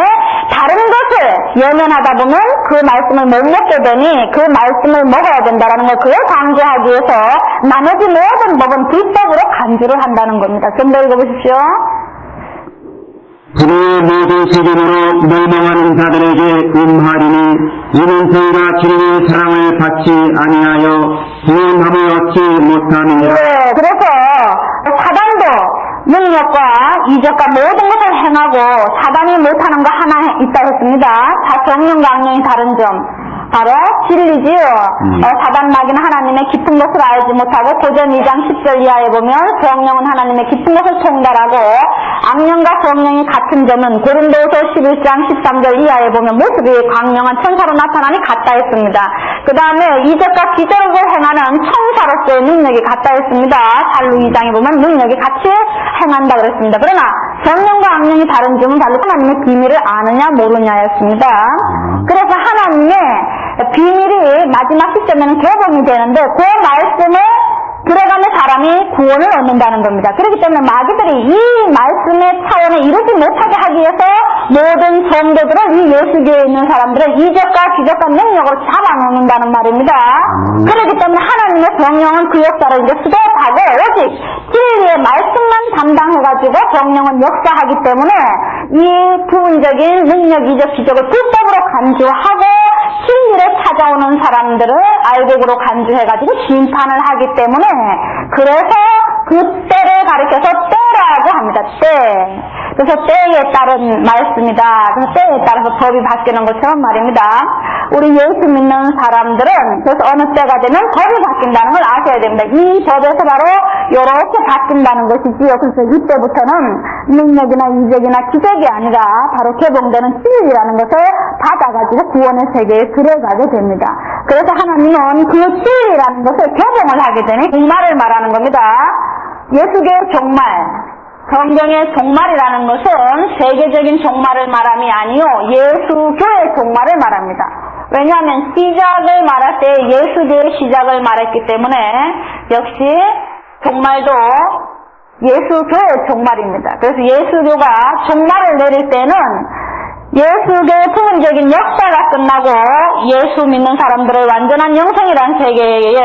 다른 것을 예면하다 보면 그 말씀을 못 먹게 되니 그 말씀을 먹어야 된다는 걸 그걸 강조하기 위해서 나머지 모든 법은 불법으로 간주를 한다는 겁니다. 좀 더 읽어보십시오. 불의의 모든 책임으로 멸망하는 자들에게 임하리니 이는 저희가 진리의 사랑을 받지 아니하여 구원함을 얻지 못함이니라. 네, 그래서 사단도 능력과 이적과 모든 것을 행하고 사단이 못하는 거 하나 있다 했습니다. 다 성령 강령이 다른 점. 바로 진리지요. 사단 마귀는 하나님의 깊은 것을 알지 못하고 고전 2장 10절 이하에 보면 성령은 하나님의 깊은 것을 통달하고 악령과 성령이 같은 점은 고린도서 11장 13절 이하에 보면 모습이 광명한 천사로 나타나니 같다 했습니다. 그 다음에 이적과 기적을 행하는 천사로서의 능력이 같다 했습니다. 살루 2장에 보면 능력이 같이 행한다 그랬습니다. 그러나 성령과 악령이 다른 점은 바로 하나님의 비밀을 아느냐 모르냐였습니다. 그래서 하나님의 비밀이 마지막 시점에는 개봉이 되는데 그 말씀을 들어가는 사람이 구원을 얻는다는 겁니다. 그렇기 때문에 마귀들이 이 말씀의 차원에 이루지 못하게 하기 위해서 모든 성도들을 이 예수교에 있는 사람들을 이적과 기적과 능력으로 잡아놓는다는 말입니다. 그렇기 때문에 하나님의 성령은 그 역사를 이제 수도하고 오직 진리의 말씀만 담당해가지고 성령은 역사하기 때문에 이 부분적인 능력, 이적, 기적을 불법으로 간주하고 진리를 찾아오는 사람들을 알곡으로 간주해가지고 심판을 하기 때문에 그래서 그 때를 가리켜서 때라고 합니다. 때. 그래서 때에 따른 말씀이다. 그래서 때에 따라서 법이 바뀌는 것처럼 말입니다. 우리 예수 믿는 사람들은 그래서 어느 때가 되면 법이 바뀐다는 걸 아셔야 됩니다. 이 법에서 바로 이렇게 바뀐다는 것이지요. 그래서 이때부터는 능력이나 이적이나 기적이 아니라 바로 개봉되는 진리라는 것을 받아가지고 구원의 세계에 들어가게 됩니다. 그래서 하나님은 그 진리라는 것을 개봉을 하게 되니 종말을 말하는 겁니다. 예수의 종말, 성경의 종말이라는 것은 세계적인 종말을 말함이 아니요 예수교의 종말을 말합니다. 왜냐하면 시작을 말할 때 예수교의 시작을 말했기 때문에 역시 종말도 예수교의 종말입니다. 그래서 예수교가 종말을 내릴 때는 예수교의 부분적인 역사가 끝나고 예수 믿는 사람들을 완전한 영생이라는 세계에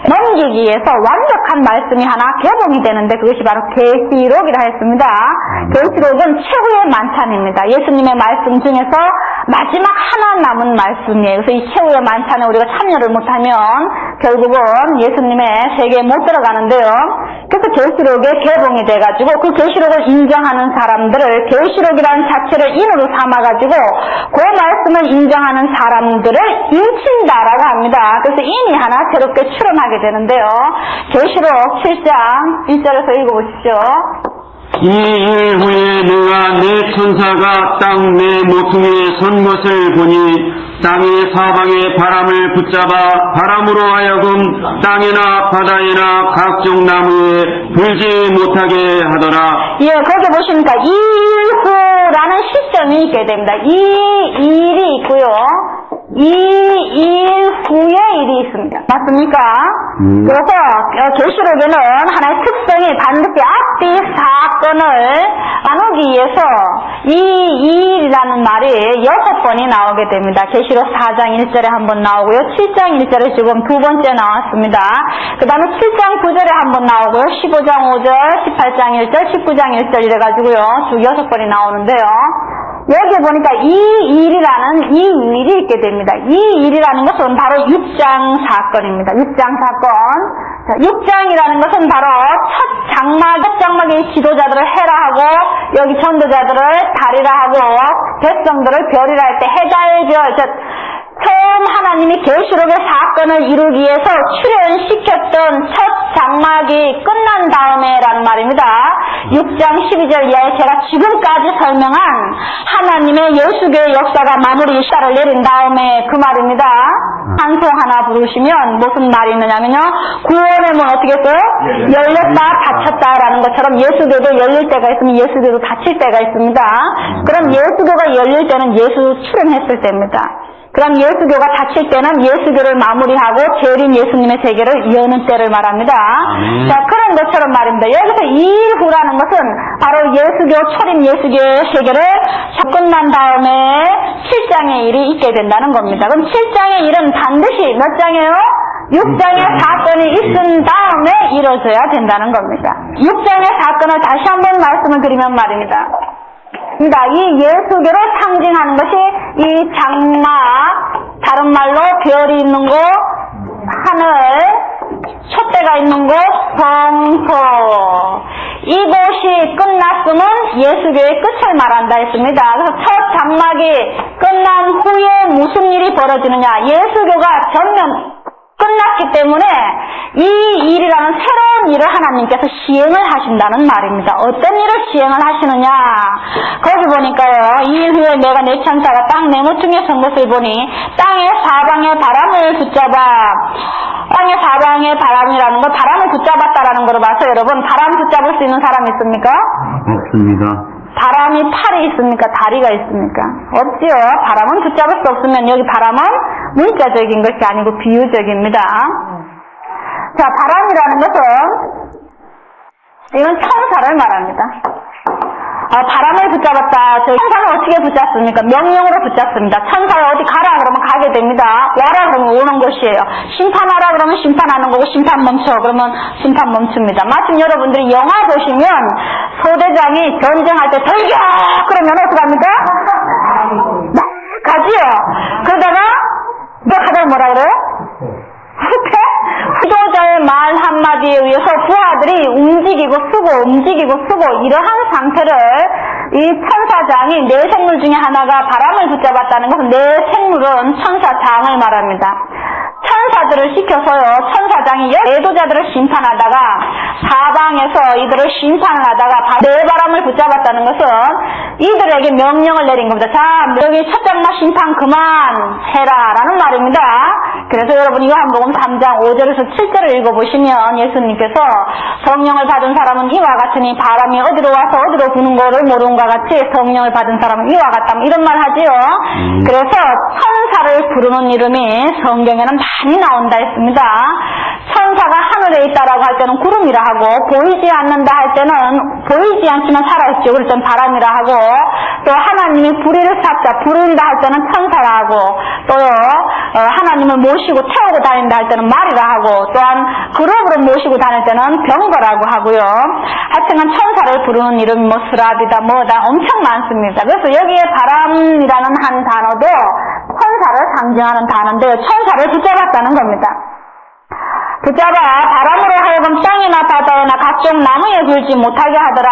넘기기 위해서 완벽한 말씀이 하나 개봉이 되는데 그것이 바로 계시록이라 했습니다. 계시록은 최후의 만찬입니다. 예수님의 말씀 중에서 마지막 하나 남은 말씀이에요. 그래서 이 최후의 만찬에 우리가 참여를 못하면 결국은 예수님의 세계에 못 들어가는데요. 그래서 계시록에 개봉이 돼가지고 그 계시록을 인정하는 사람들을 계시록이라는 자체를 인으로 삼아가지고 그 말씀을 인정하는 사람들을 인친다라고 합니다. 그래서 인이 하나 새롭게 출현하게 되는데요. 계시록 7장 1절에서 읽어보십시오. 이 일 후에 내가 내 천사가 땅 내 모퉁이에 선 것을 보니 땅의 사방에 바람을 붙잡아 바람으로 하여금 땅이나 바다에나 각종 나무에 불지 못하게 하더라. 예, 거기 보시니까 이 일 후라는 시점이 있게 됩니다. 이 일이 있고요. 이 일 후에 일이 있습니다. 맞습니까? 그래서 계시록에는 하나의 특성이 반드시 앞뒤 사건을 나누기 위해서 이 일이라는 말이 6번이 나오게 됩니다. 계시록 4장 1절에 한 번 나오고요. 7장 1절에 지금 두 번째 나왔습니다. 그 다음에 7장 9절에 한 번 나오고요. 15장 5절, 18장 1절, 19장 1절 이래가지고요. 쭉 6번이 나오는데요. 여기 보니까 이 일이라는 이 일이 있게 됩니다. 이 일이라는 것은 바로 6장 사건입니다. 6장 사건. 자, 6장이라는 것은 바로 첫 장막의 지도자들을 해라 하고 여기 전도자들을 달이라 하고 백성들을 별이라 할 때 해달별 처음 하나님이 계시록의 사건을 이루기 위해서 출현시켰던 첫 장막이 끝난 다음에라는 말입니다. 6장 12절 이하에 제가 지금까지 설명한 하나님의 예수교의 역사가 마무리 시사를 내린 다음에 그 말입니다. 한소 하나 부르시면 무슨 말이 있느냐면요. 구원의 문 어떻게 했어요? 열렸다 닫혔다라는 것처럼 예수교도 열릴 때가 있으면 예수교도 닫힐 때가 있습니다. 그럼 예수교가 열릴 때는 예수 출현했을 때입니다. 그럼 예수교가 닫힐 때는 예수교를 마무리하고 재림 예수님의 세계를 여는 때를 말합니다. 자, 그런 것처럼 말입니다. 여기서 이 일 후라는 것은 바로 예수교, 초림 예수교의 세계를 끝난 다음에 7장의 일이 있게 된다는 겁니다. 그럼 7장의 일은 반드시 몇 장이에요? 6장의 사건이 있은 다음에 이루어져야 된다는 겁니다. 6장의 사건을 다시 한번 말씀을 드리면 말입니다. 이 예수교를 상징하는 것이 이 장막, 다른 말로 별이 있는 곳, 하늘, 촛대가 있는 곳, 성소. 이곳이 끝났으면 예수교의 끝을 말한다 했습니다. 그래서 첫 장막이 끝난 후에 무슨 일이 벌어지느냐. 예수교가 전면 끝났기 때문에 이 일이라는 새로운 일을 하나님께서 시행을 하신다는 말입니다. 어떤 일을 시행을 하시느냐. 거기 보니까요. 이 일 후에 내가 내 천사가 땅 내 모퉁이에 선 것을 보니 땅의 사방에 바람을 붙잡아. 땅의 사방에 바람이라는 건 바람을 붙잡았다라는 거로 봐서 여러분 바람 붙잡을 수 있는 사람이 있습니까? 없습니다. 바람이 팔이 있습니까? 다리가 있습니까? 없지요. 바람은 붙잡을 수 없으면 여기 바람은 문자적인 것이 아니고 비유적입니다. 자, 바람이라는 것은 이건 천사를 말합니다. 바람을 붙잡았다. 천사는 어떻게 붙잡습니까? 명령으로 붙잡습니다. 천사가 어디 가라 그러면 가게 됩니다. 와라 그러면 오는 것이에요. 심판하라 그러면 심판하는 거고, 심판 멈춰 그러면 심판 멈춥니다. 마침 여러분들이 영화 보시면 소대장이 전쟁할 때 돌격 그러면 어떡합니까? 가지요. 그러다가 하다가 뭐라 그래요? 후도자의 말 한마디에 의해서 부하들이 움직이고 쓰고 이러한 상태를 이 천사장이 네 생물 중에 하나가 바람을 붙잡았다는 것은 네 생물은 천사장을 말합니다. 천사들을 시켜서요, 천사장이 애도자들을 심판하다가 사방에서 이들을 심판을 하다가 네 바람을 붙잡았다는 것은 이들에게 명령을 내린 겁니다. 자, 여기 첫 장마 심판 그만해라 라는 말입니다. 그래서 여러분 요한복음 3장 5절에서 7절을 읽어보시면 예수님께서 성령을 받은 사람은 이와 같으니 바람이 어디로 와서 어디로 부는 거를 모르는 것 같이 성령을 받은 사람은 이와 같다 이런 말 하지요. 그래서 천사를 부르는 이름이 성경에는 많이 나온다 했습니다. 천사가 하늘에 있다라고 할 때는 구름이라 하고, 보이지 않는다 할 때는 보이지 않지만 살아있죠. 그럴 땐 바람이라 하고, 또 하나님이 불의를 찾자 부른다 할 때는 천사라 하고, 또요 하나님을 모시고 태우고 다닌다 할 때는 말이라 하고, 또한 그룹으로 모시고 다닐 때는 병거라고 하고요. 하여튼간 천사를 부르는 이름이 뭐 스라비다 뭐다 엄청 많습니다. 그래서 여기에 바람이라는 한 단어도 천사를 상징하는 단어인데요. 천사를 붙잡았다는 겁니다. 붙잡아 바람으로 하여금 땅이나 바다에나 각종 나무에 불지 못하게 하더라.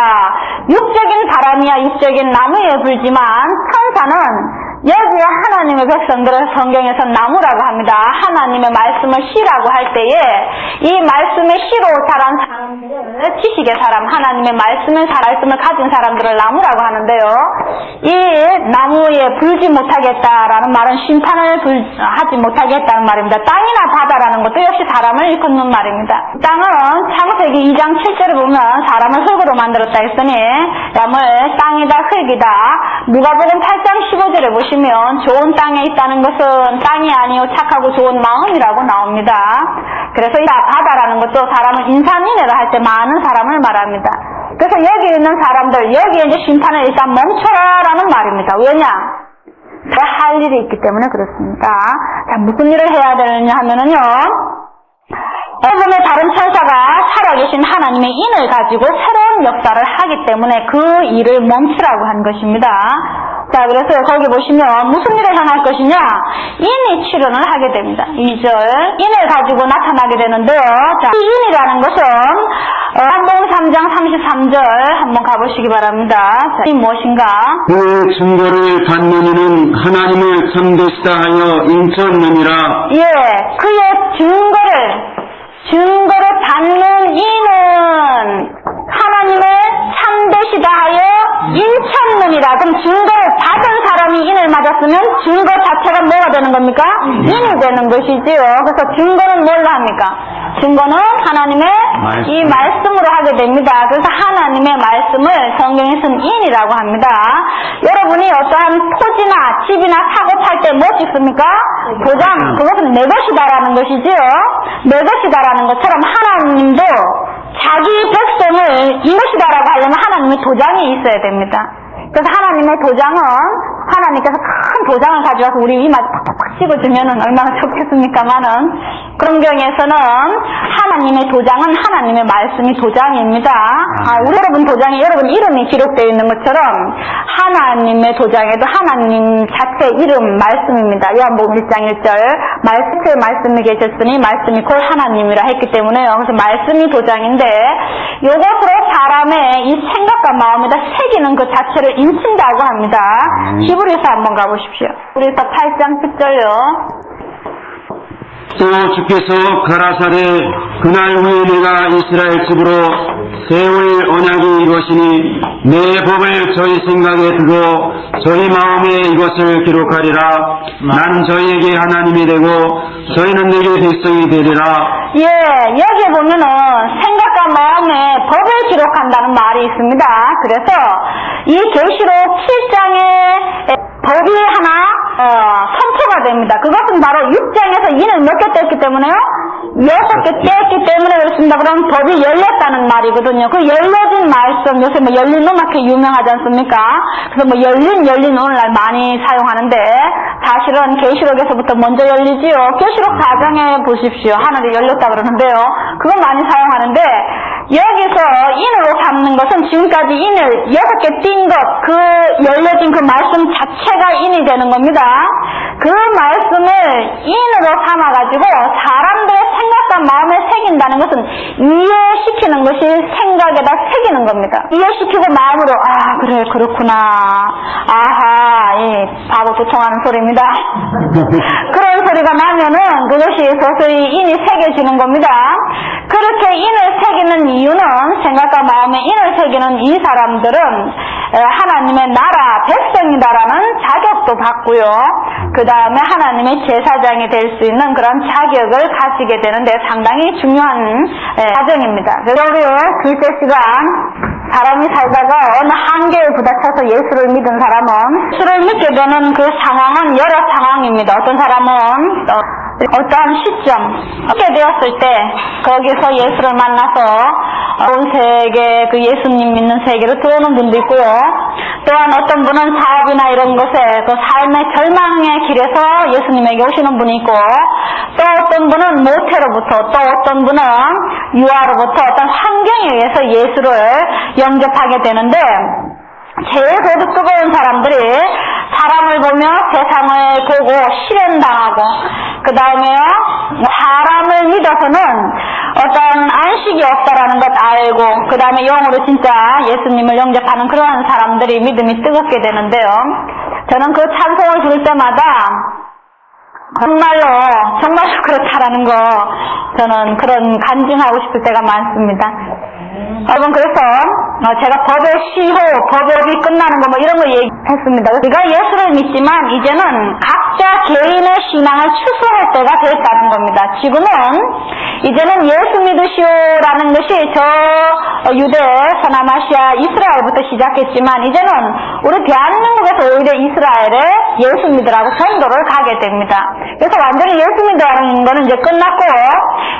육적인 바람이야 육적인 나무에 불지만 천사는 여기에 하나님의 백성들을 성경에서 나무라고 합니다. 하나님의 말씀을 씨라고 할 때에 이 말씀의 씨로 자란 사람들을 지식의 사람, 하나님의 말씀을 가진 사람들을 나무라고 하는데요. 이 나무에 불지 못하겠다라는 말은 심판을 하지 못하겠다는 말입니다. 땅이나 바다라는 것도 역시 사람을 일컫는 말입니다. 땅은 창세기 2장 7절을 보면 사람을 흙으로 만들었다 했으니 남을 땅이다 흙이다. 누가복음 8장 15절에 보시면 좋은 땅에 있다는 것은 땅이 아니요 착하고 좋은 마음이라고 나옵니다. 그래서 이 바다라는 것도 사람을 인산인해를 할 때 많은 사람을 말합니다. 그래서 여기 있는 사람들, 여기에 이제 심판을 일단 멈춰라라는 말입니다. 왜냐? 할 일이 있기 때문에 그렇습니다. 자, 무슨 일을 해야 되느냐 하면은요, 여러분의 다른 천사가 살아계신 하나님의 인을 가지고 새로운 역사를 하기 때문에 그 일을 멈추라고 한 것입니다. 자, 그래서 거기 보시면 무슨 일을 행할 것이냐? 인이 출현을 하게 됩니다. 2절. 인을 가지고 나타나게 되는데요. 자, 이 인이라는 것은 한복음 3장 33절 한번 가보시기 바랍니다. 자, 이 무엇인가? 그 증거를 받는 이는 하나님을 참되시다 하여 인쳤느니라. 예, 그의 증거를 받는 이는 하나님의 참되시다 하여 인쳤느니라. 그럼 증거를 받은 사람이 인을 맞았으면 증거 자체가 뭐가 되는 겁니까? 인이 되는 것이지요. 그래서 증거는 뭘로 합니까? 증거는 하나님의 이 말씀으로 하게 됩니다. 그래서 하나님의 말씀을 성경에서는 인이라고 합니다. 여러분이 어떠한 토지나 집이나 사고 팔 때 뭐 찍습니까? 도장. 그것은 내 것이다라는 것이지요. 내 것이다라는 것처럼 하나님도 자기 백성을 이것이다라고 하려면 하나님의 도장이 있어야 됩니다. 그래서 하나님의 도장은 하나님께서 큰 도장을 가져와서 우리 이마에 팍팍 찍어주면 얼마나 좋겠습니까마는 그런 경우에서는 하나님의 도장은 하나님의 말씀이 도장입니다. 우리 여러분 도장에 여러분 이름이 기록되어 있는 것처럼 하나님의 도장에도 하나님 자체 이름 말씀입니다. 요한복음 1장 1절 말씀이 계셨으니 말씀이 곧 하나님이라 했기 때문에요. 그래서 말씀이 도장인데 이것으로 사람의 이 생각과 마음에다 새기는 그 자체를 인친다고 합니다. 히브리서 한번 가보십시오. 히브리서 8장 10절요. 또 주께서 가라사대 그날 후에 내가 이스라엘 집으로 세울 언약이 이것이니 내 법을 저희 생각에 두고 저희 마음에 이것을 기록하리라. 나는 저희에게 하나님이 되고 저희는 내게 백성이 되리라. 예, 여기 보면은 생각과 마음에 법을 기록한다는 말이 있습니다. 그래서 이 계시록 7장에 법이 하나 선포가 됩니다. 그것은 바로 6장에서 인을 몇 개 뗐기 때문에요? 6개 뗐기 때문에 그렇습니다. 그럼 법이 열렸다는 말이거든요. 그 열려진 말씀, 요새 뭐 열린 음악회 유명하지 않습니까? 그래서 뭐 열린 오늘날 많이 사용하는데, 사실은 계시록에서부터 먼저 열리지요. 계시록 4장에 보십시오. 하늘이 열렸다 그러는데요. 그건 많이 사용하는데, 여기서 인으로 삼는 것은 지금까지 인을 6개 띈 것, 그 열려진 그 말씀 자체가 인이 되는 겁니다. 그 말씀을 인으로 삼아가지고 사람들의 생각과 마음에 새긴다는 것은 이해시키는 것이 생각에다 새기는 겁니다. 이해시키고 마음으로 아 그래 그렇구나 아하 이 바보 도통하는 소리입니다. 그런 소리가 나면은 그것이 서서히 인이 새겨지는 겁니다. 그렇게 인을 새기는 이유는 생각과 마음에 인을 새기는 이 사람들은 하나님의 나라 백성이다라는 자격도 받고요. 그 다음에 하나님의 제사장이 될 수 있는 그런 자격을 가지게 되는데 상당히 중요한 과정입니다. 그래서 둘째 시간 사람이 살다가 어느 한계에 부딪혀서 예수를 믿은 사람은 예수를 믿게 되는 그 상황은 여러 상황입니다. 어떤 사람은 어떠한 시점 얻게 되었을 때 거기서 예수를 만나서 온 세계 그 예수님 믿는 세계로 들어오는 분도 있고요. 또한 어떤 분은 사업이나 이런 것에 그 삶의 절망의 길에서 예수님에게 오시는 분이 있고 또 어떤 분은 모태로부터 또 어떤 분은 유아로부터 어떤 환경에 의해서 예수를 영접하게 되는데 제일 고도 뜨거운 사람들이 사람을 보며 세상을 보고 실현당하고 그 다음에요 사람을 믿어서는 어떤 안식이 없다라는 것 알고 그 다음에 영으로 진짜 예수님을 영접하는 그러한 사람들이 믿음이 뜨겁게 되는데요. 저는 그 찬송을 부를 때마다 정말로 그렇다라는 거 저는 그런 간증하고 싶을 때가 많습니다. 여러분 그래서 제가 법의 시효, 법이 끝나는 거 뭐 이런 거 얘기했습니다. 우리가 예수를 믿지만 이제는 각자 개인의 신앙을 추수할 때가 됐다는 겁니다. 지금은 이제는 예수 믿으시오라는 것이 저 유대, 서남아시아, 이스라엘부터 시작했지만 이제는 우리 대한민국에서 오히려 이스라엘에 예수 믿으라고 전도를 가게 됩니다. 그래서 완전히 예수 믿으라는 거는 이제 끝났고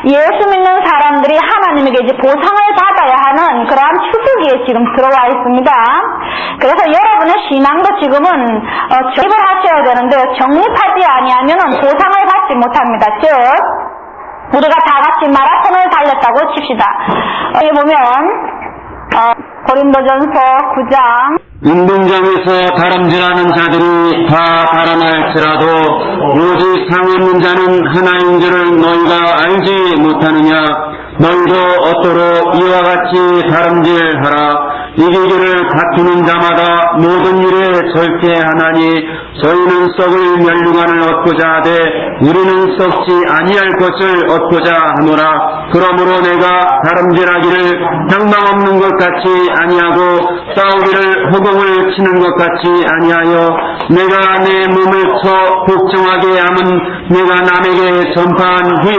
예수 믿는 사람들이 하나님에게 이제 보상을 받아야 하는 그러한 추수기에 지금 들어와 있습니다. 그래서 여러분의 신앙도 지금은 정립을 하셔야 되는데 정립하지 아니하면 보상을 받지 못합니다. 즉 우리가 다 같이 마라톤을 달렸다고 칩시다. 여기 보면 고린도전서 9장 운동장에서 다름질하는 자들이 다 달아날지라도 오직 상 없는 자는 하나인 줄을 너희가 알지 못하느냐. 너희도 어떠로 이와 같이 다름질하라. 이기기를 다투는 자마다 모든 일에 절제하나니 저희는 썩을 멸류관을 얻고자 하되 우리는 썩지 아니할 것을 얻고자 하노라. 그러므로 내가 다름질하기를 향망 없는 것 같이 아니하고 싸우기를 허공을 치는 것 같이 아니하여 내가 내 몸을 쳐 복종하게 함은 내가 남에게 전파한 후에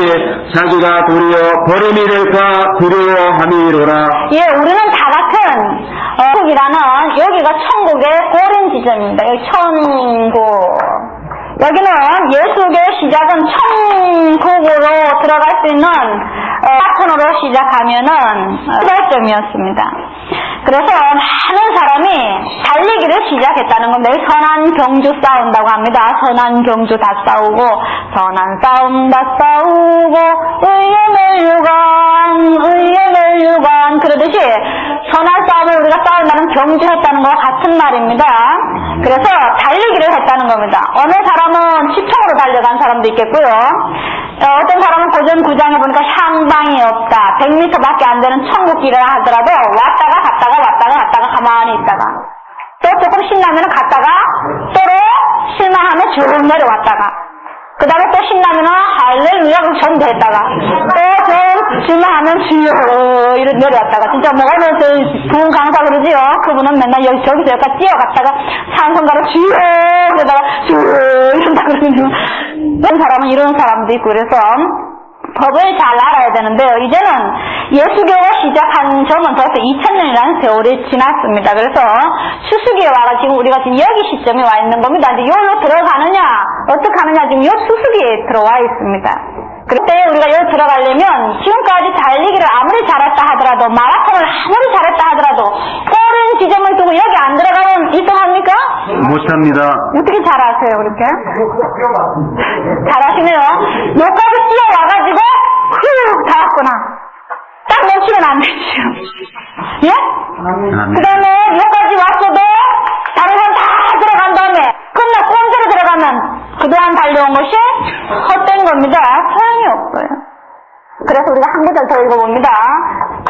자기가 도리어 버림이 될까 두려워함이로라. 예, 우리는 다 같은 천국이라는 여기가 천국의 고린 지점입니다. 여기 천국. 여기는 예수의 시작은 천국으로 들어갈 수 있는 사건으로 시작하면은 시작점이었습니다. 그래서 많은 사람이 달리기를 시작했다는 겁니다. 선한 경주 싸운다고 합니다. 선한 경주 다 싸우고 선한 싸움 다 싸우고 의의 멸류관 그러듯이 선한 싸움을 우리가 싸운다는 경주했다는 것과 같은 말입니다. 그래서 달리기를 했다는 겁니다. 어느 사람은 치통으로 달려간 사람도 있겠고요. 어떤 사람은 고전 9장에 보니까 향방이 없다. 100m밖에 안 되는 천국길을 하더라도 왔다가 갔다가 가만히 있다가 또 조금 신나면 갔다가 또로 실망하면 쭉 내려왔다가 그 다음에 또 신나면은 할렐루야 전도했다가 또 좀 실망하면 주여 이렇게 내려왔다가 진짜 뭐 오늘 저 부흥 강사 그러지요. 그분은 맨날 저기서 여기까지 뛰어갔다가 찬송가로 주여 그러다가 주여 이런다 그러면 그런 사람은 이런 사람도 있고 그래서 법을 잘 알아야 되는데요. 이제는 예수교가 시작한 점은 벌써 2000년이라는 세월이 지났습니다. 그래서 수수기에 와가 지금 우리가 지금 여기 시점에 와 있는 겁니다. 근데 여기로 들어가느냐, 어떻게 하느냐, 지금 요 수수기에 들어와 있습니다. 그때 우리가 여기 들어가려면 지금까지 달리기를 아무리 잘했다 하더라도, 마라톤을 아무리 잘했다 하더라도 꼬린 지점을 두고 여기 안 들어가면 1등 합니까? 못합니다. 어떻게 잘하세요, 그렇게? 잘하시네요. 여기까지 뛰어와가지고 후 다 왔구나. 딱 멈추면 안 되죠. 예? 그 다음에 여기까지 왔어도 다른 사람 다 들어간 다음에 끝나 꼼대로 들어가면 그동안 달려온 것이 헛된 겁니다. 소용이 없어요. 그래서 우리가 한 구절 더 읽어봅니다.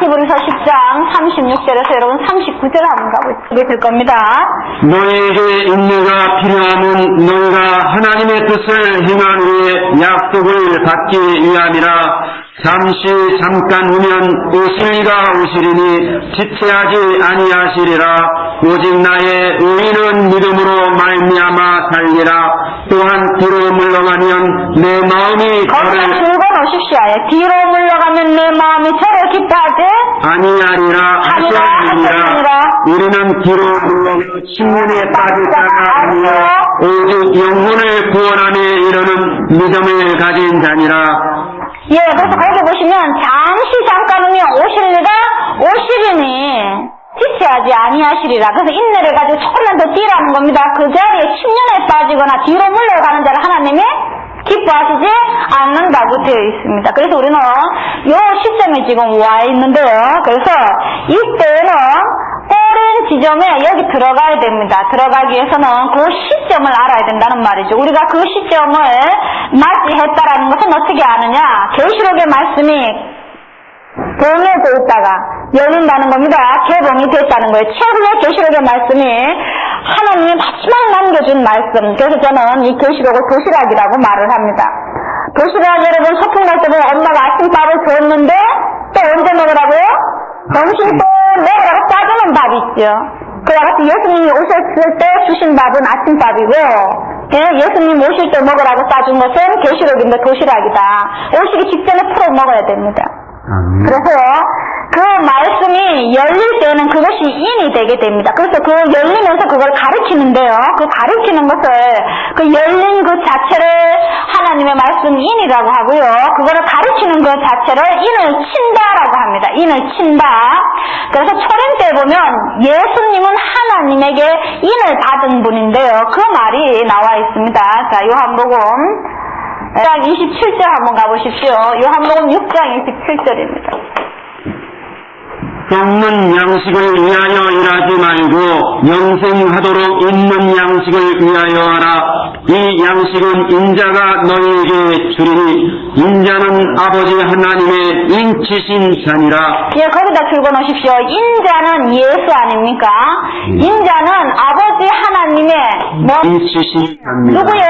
히브리서 10장 36절에서 여러분 39절 한번 가보실 겁니다. 너희에게 인내가 필요하면 너희가 하나님의 뜻을 행한 후에 약속을 받기 위함이라. 잠시 잠깐 후면 오실이가 오시리니 지체하지 아니하시리라. 오직 나의 의인은 믿음으로 말미암아 살리라. 또한 뒤로 물러가면 내 마음이 거기서 저를 즐거우십시오. 뒤로 물러가면 내 마음이 저를 기뻐하지 아니하리라 하시니라. 우리는 뒤로 물러가 신문에 빠질 자가 아니요 오직 영혼을 구원함에 이르는 믿음을 가진 자니라. 예, 그래서 거기 보시면 잠시 잠깐 후면 오실리가 오시리니 지체하지 아니하시리라. 그래서 인내를 가지고 조금만 더 뛰라는 겁니다. 그 자리에 10년에 빠지거나 뒤로 물러가는 자를 하나님이 기뻐하시지 않는다고 되어 있습니다. 그래서 우리는 요 시점에 지금 와 있는데요. 그래서 이때는 꼬린 지점에 여기 들어가야 됩니다. 들어가기 위해서는 그 시점을 알아야 된다는 말이죠. 우리가 그 시점을 맞이했다라는 것은 어떻게 아느냐? 계시록의 말씀이 봉해져 있다가 열린다는 겁니다. 개봉이 됐다는 거예요. 최후의 계시록의 말씀이 하나님이 마지막 남겨준 말씀. 그래서 저는 이 계시록을 도시락이라고 말을 합니다. 도시락 여러분 소풍 갈 때 보면 엄마가 아침밥을 줬는데 또 언제 먹으라고요? 점심 때 먹으라고 싸주는 밥 있죠. 그와 같이 예수님이 오셨을 때 주신 밥은 아침밥이고, 예, 예수님 오실 때 먹으라고 싸준 것은 계시록인데 도시락이다. 오시기 직전에 풀어 먹어야 됩니다. 그래서 그 말씀이 열릴 때는 그것이 인이 되게 됩니다. 그래서 그 열리면서 그걸 가르치는데요. 그 가르치는 것을, 그 열린 그 자체를 하나님의 말씀 인이라고 하고요. 그거를 가르치는 그 자체를 인을 친다라고 합니다. 인을 친다. 그래서 초림 때 보면 예수님은 하나님에게 인을 받은 분인데요. 그 말이 나와 있습니다. 자, 요한복음 6장 27절 한번 가보십시오. 요한복음 6장 27절입니다. 썩는 양식을 위하여 일하지 말고 영생하도록 있는 양식을 위하여 하라. 이 양식은 인자가 너희에게 주리니 인자는 아버지 하나님의 인치신 자니라. 예, 거기다 줄거놓으십시오. 인자는 예수 아닙니까? 인자는 아버지 하나님의 인치신 자입니다. 누구의?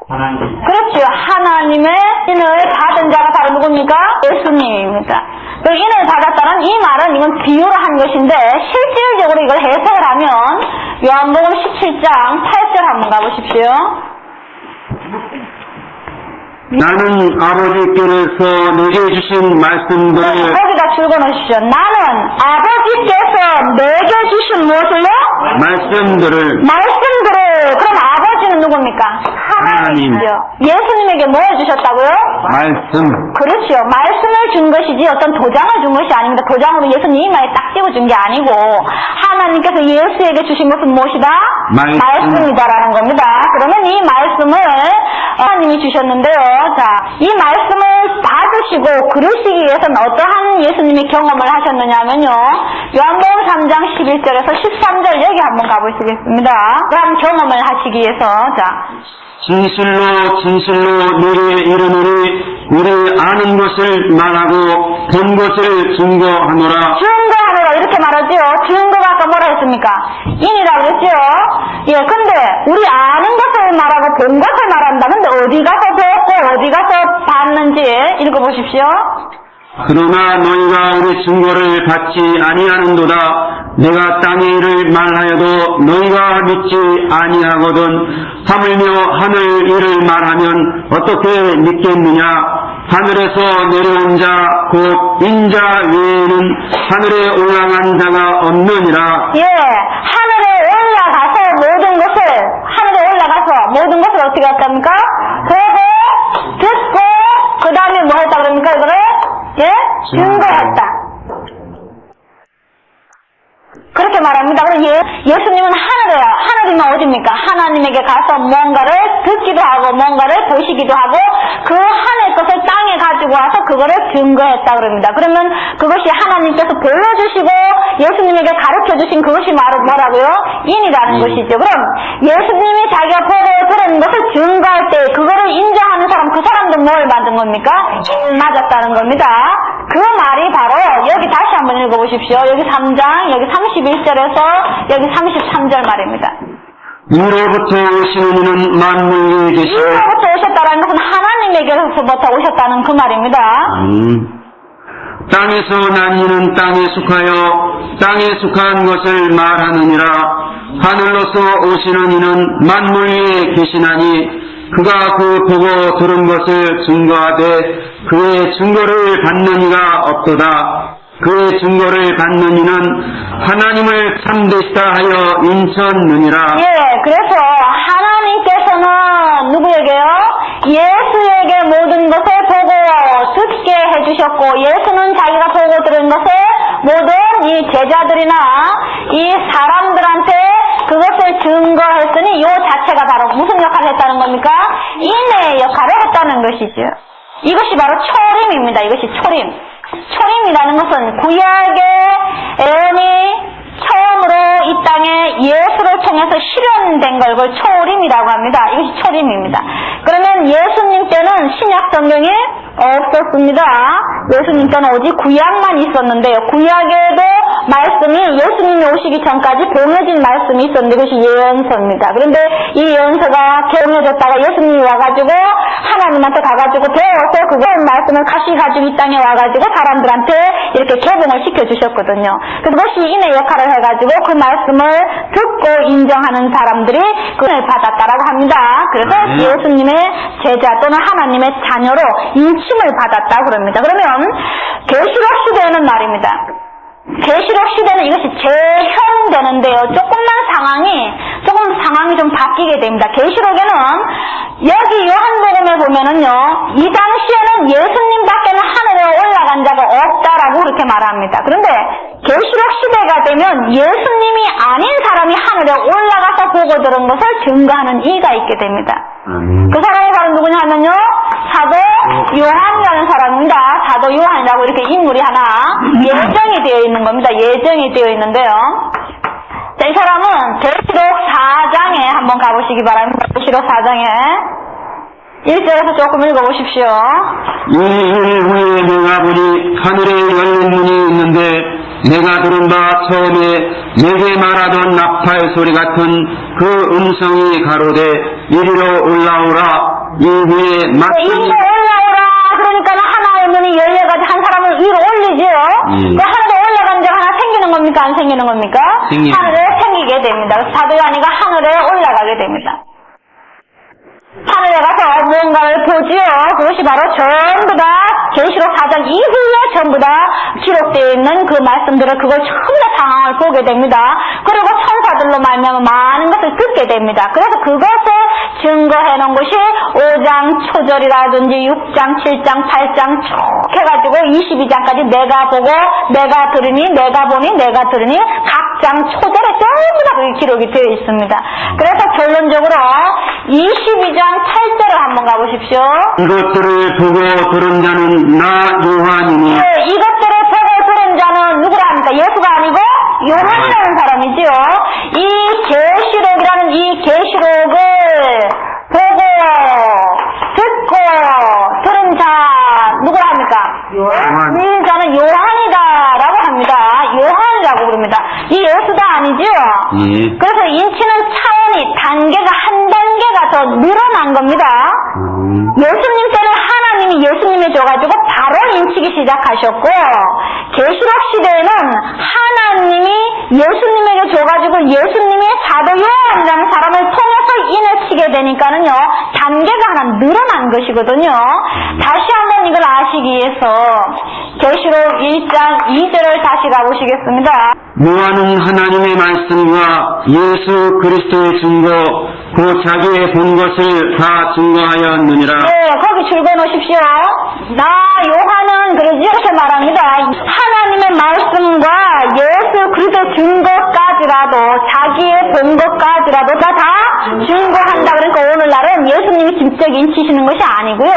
그렇죠. 하나님의 인을 받은 자가 바로 누굽니까? 예수님입니다. 그 인을 받았다는 이 말은 이건 비유를 한 것인데 실질적으로 이걸 해석을 하면 요한복음 17장 8절 한번 가보십시오. 나는 아버지께서 내게 주신 말씀들을 거기다 줄거놓으십시오. 나는 아버지께서 내게 주신 무엇을요? 말씀들을. 그럼 아버지는 누굽니까? 하나님이죠. 예수님에게 뭘 주셨다고요? 말씀. 그렇죠. 말씀을 준 것이지 어떤 도장을 준 것이 아닙니다. 도장으로 예수님 이마에 딱 띄워준 게 아니고 하나님께서 예수에게 주신 것은 무엇이다? 말씀이다라는 겁니다. 그러면 이 말씀을 하나님이 주셨는데요. 자, 이 말씀을 받으시고 그러시기 위해서는 어떠한 예수님이 경험을 하셨느냐면요. 요한복음 3장 11절에서 13절 여기 한번 가보시겠습니다. 그런 경험을 하시기 위해서 자, 진실로 너희에게 이르노니 우리 아는 것을 말하고 본 것을 증거하노라. 증거하노라 이렇게 말하죠. 증거가 아까 뭐라 했습니까? 인이라고 했죠. 예, 근데 우리 아는 것을 말하고 본 것을 말한다. 근데 어디 가서 배웠고 어디 가서 봤는지 읽어보십시오. 그러나 너희가 우리 증거를 받지 아니하는도다. 내가 땅의 일을 말하여도 너희가 믿지 아니하거든. 하물며 하늘 일을 말하면 어떻게 믿겠느냐. 하늘에서 내려온 자 곧 인자 외에는 하늘에 올라간 자가 없느니라. 예, 하늘에 올라가서 모든 것을 어떻게 했답니까? 보고, 듣고, 그 다음에 뭐 했다 그럽니까, 이거를? 예? 증거했다. 그렇게 말합니다. 그럼 예수님은 하늘이면 어디입니까? 하나님에게 가서 뭔가를 듣기도 하고, 뭔가를 보시기도 하고, 그 하늘 것을 땅에 가지고 와서 그거를 증거했다 그럽니다. 그러면 그것이 하나님께서 보여주시고, 예수님에게 가르쳐 주신 그것이 뭐라고요? 인이라는 것이죠. 그럼 예수님이 자기가 보고 들은 것을 증거할 때, 그거를 인정하는 사람, 그 사람도 뭘 만든 겁니까? 맞았다는 겁니다. 그 말이 바로, 여기 다시 한번 읽어보십시오. 여기 3장, 여기 31절에서 여기 33절 말입니다. 위로부터 오시는 이는 만물 위에 계시고 위로부터 오셨다는 것은 하나님에게서부터 오셨다는 그 말입니다. 땅에서 난 이는 땅에 속하여 땅에 속한 것을 말하느니라. 하늘로서 오시는 이는 만물 위에 계시나니 그가 그 보고 들은 것을 증거하되 그의 증거를 받는 이가 없도다. 그의 증거를 받는 이는 하나님을 참되시다 하여 인쳤느니라. 예, 그래서 하나님께서는 누구에게요? 예수에게 모든 것을 보고 듣게 해주셨고, 예수는 자기가 보고 들은 것을 모든 이 제자들이나 이 사람들한테 그것을 증거했으니 이 자체가 바로 무슨 역할을 했다는 겁니까? 인의 역할을 했다는 것이죠. 이것이 바로 초림입니다. 이것이 초림. 초림이라는 것은 구약의 애언이 처음으로 이 땅에 예수를 통해서 실현된 걸 그걸 초림이라고 합니다. 이것이 초림입니다. 그러면 예수님 때는 신약 성경이 없었습니다. 예수님 때는 오직 구약만 있었는데요. 구약에도 말씀이 예수님이 오시기 전까지 봉해진 말씀이 있었는데 그것이 예언서입니다. 그런데 이 예언서가 개봉해졌다가 예수님이 와가지고 하나님한테 가가지고 배워서 그거 말씀을 다시 가지고 이 땅에 와가지고 사람들한테 이렇게 개봉을 시켜주셨거든요. 그것이 인의 역할을 해가지고 그 말씀을 듣고 인정하는 사람들이 그를 받았다라고 합니다. 그래서 예수님의 제자 또는 하나님의 자녀로 인침을 받았다 그럽니다. 그러면 계시록 시대에는 말입니다. 계시록 시대는 이것이 재현되는데요. 조금 상황이 좀 바뀌게 됩니다. 계시록에는 여기 요한복음에 보면은요, 이 당시에는 예수님밖에는 하늘에 올라간 자가 없다라고 그렇게 말합니다. 그런데 계시록 시대가 되면 예수님이 아닌 사람이 하늘에 올라가서 보고 들은 것을 증거하는 이가 있게 됩니다. 그 사람이 바로 누구냐 하면요, 사도 요한이라는 사람입니다. 사도 요한이라고 이렇게 인물이 하나 예정이 되어 있는 겁니다. 예정이 되어 있는데요. 자, 이 사람은 계시록 4장에 한번 가보시기 바랍니다. 계시록 4장에 1절에서 조금 읽어보십시오. 이 일 후에 내가 보니 하늘에 열린 문이 있는데 내가 들은 바 처음에 내게 말하던 나팔 소리 같은 그 음성이 가로되 이리로 올라오라. 이 후에 이리로 올라오라. 그러니까 하나의 문이 열려가지고 한 사람을 위로 올리지요. 그 하늘에 올라간 자가 하나 생기는 겁니까? 안 생기는 겁니까? 하늘에 생기게 됩니다. 사도 요한이가 하늘에 올라가게 됩니다. 하늘에 가서 무언가를 보지요. 그것이 바로 전부 다 계시록 4장 이후에 전부 다 기록되어 있는 그 말씀들을 그걸 전부 다 상황을 보게 됩니다. 그리고 천사들로 말미암아 많은 것을 듣게 됩니다. 그래서 그것을 증거해 놓은 것이 5장 초절이라든지 6장, 7장, 8장 쭉 해가지고 22장까지 내가 보고 내가 들으니 내가 보니 내가 들으니 각 장 초절에 전부 다 그게 기록이 되어 있습니다. 그래서 결론적으로 22장 8절을 한번 가보십시오. 이것들을 보고 들은 자는 나 요한이니. 네, 이것들을 보고 들은 자는 누구라 합니까? 예수가 아니고 요한이라는 사람이지요. 이 계시록이라는 이 계시록을 보고 듣고 들은 자 누구라 합니까? 요한. 이 자는 요한이다라고 합니다. 요한이라고 부릅니다. 이 예수가 아니지요. 예. 그래서 인치는 차원이 단계가 한 단계가 더 늘어난 겁니다. 예수님 때는 하나님이 예수님에 줘가지고 바로 인치기 시작하셨고, 계시록 시대에는 하나님이 예수님에게 줘가지고 예수님이 사도 요한이라는 사람을 통해서 인을 치게 되니까는요, 단계가 하나 늘어난 것이거든요. 다시 한번 여러분 이걸 아시기 위해서 계시록 1장 2절을 다시 가보시겠습니다. 노아는 하나님의 말씀과 예수 그리스도의 증거, 그 자기의 본 것을 다 증거하였느니라. 네, 거기 줄거 놓으십시오. 나 요한은 그러지 이렇게 말합니다. 하나님의 말씀과 예수 그리스도의 증거까지라도, 자기의 본 것까지라도 다 증거한다. 그러니까 오늘날은 예수님이 직접 인치시는 것이 아니고요.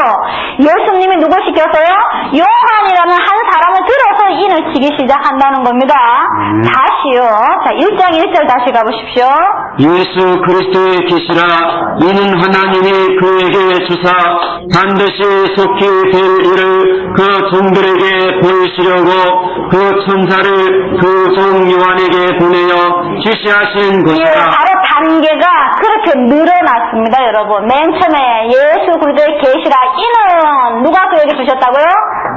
예수님이 누구 시켜서요? 요한이라는 한 사람을 들어서 인을 치기 시작한다는 겁니다. 다시요. 자, 1장 1절 다시 가보십시오. 예수 그리스도의 계시라. 이는 하나님이 그에게 주사 반드시 속히 될 일을 그 종들에게 보이시려고 그 천사를 그 종 요한에게 보내어 지시하신 예, 것이라. 바로 단계가 그렇게 늘어났습니다, 여러분. 맨 처음에 예수 그리스도의 계시라. 이는 누가 그에게 주셨다고요?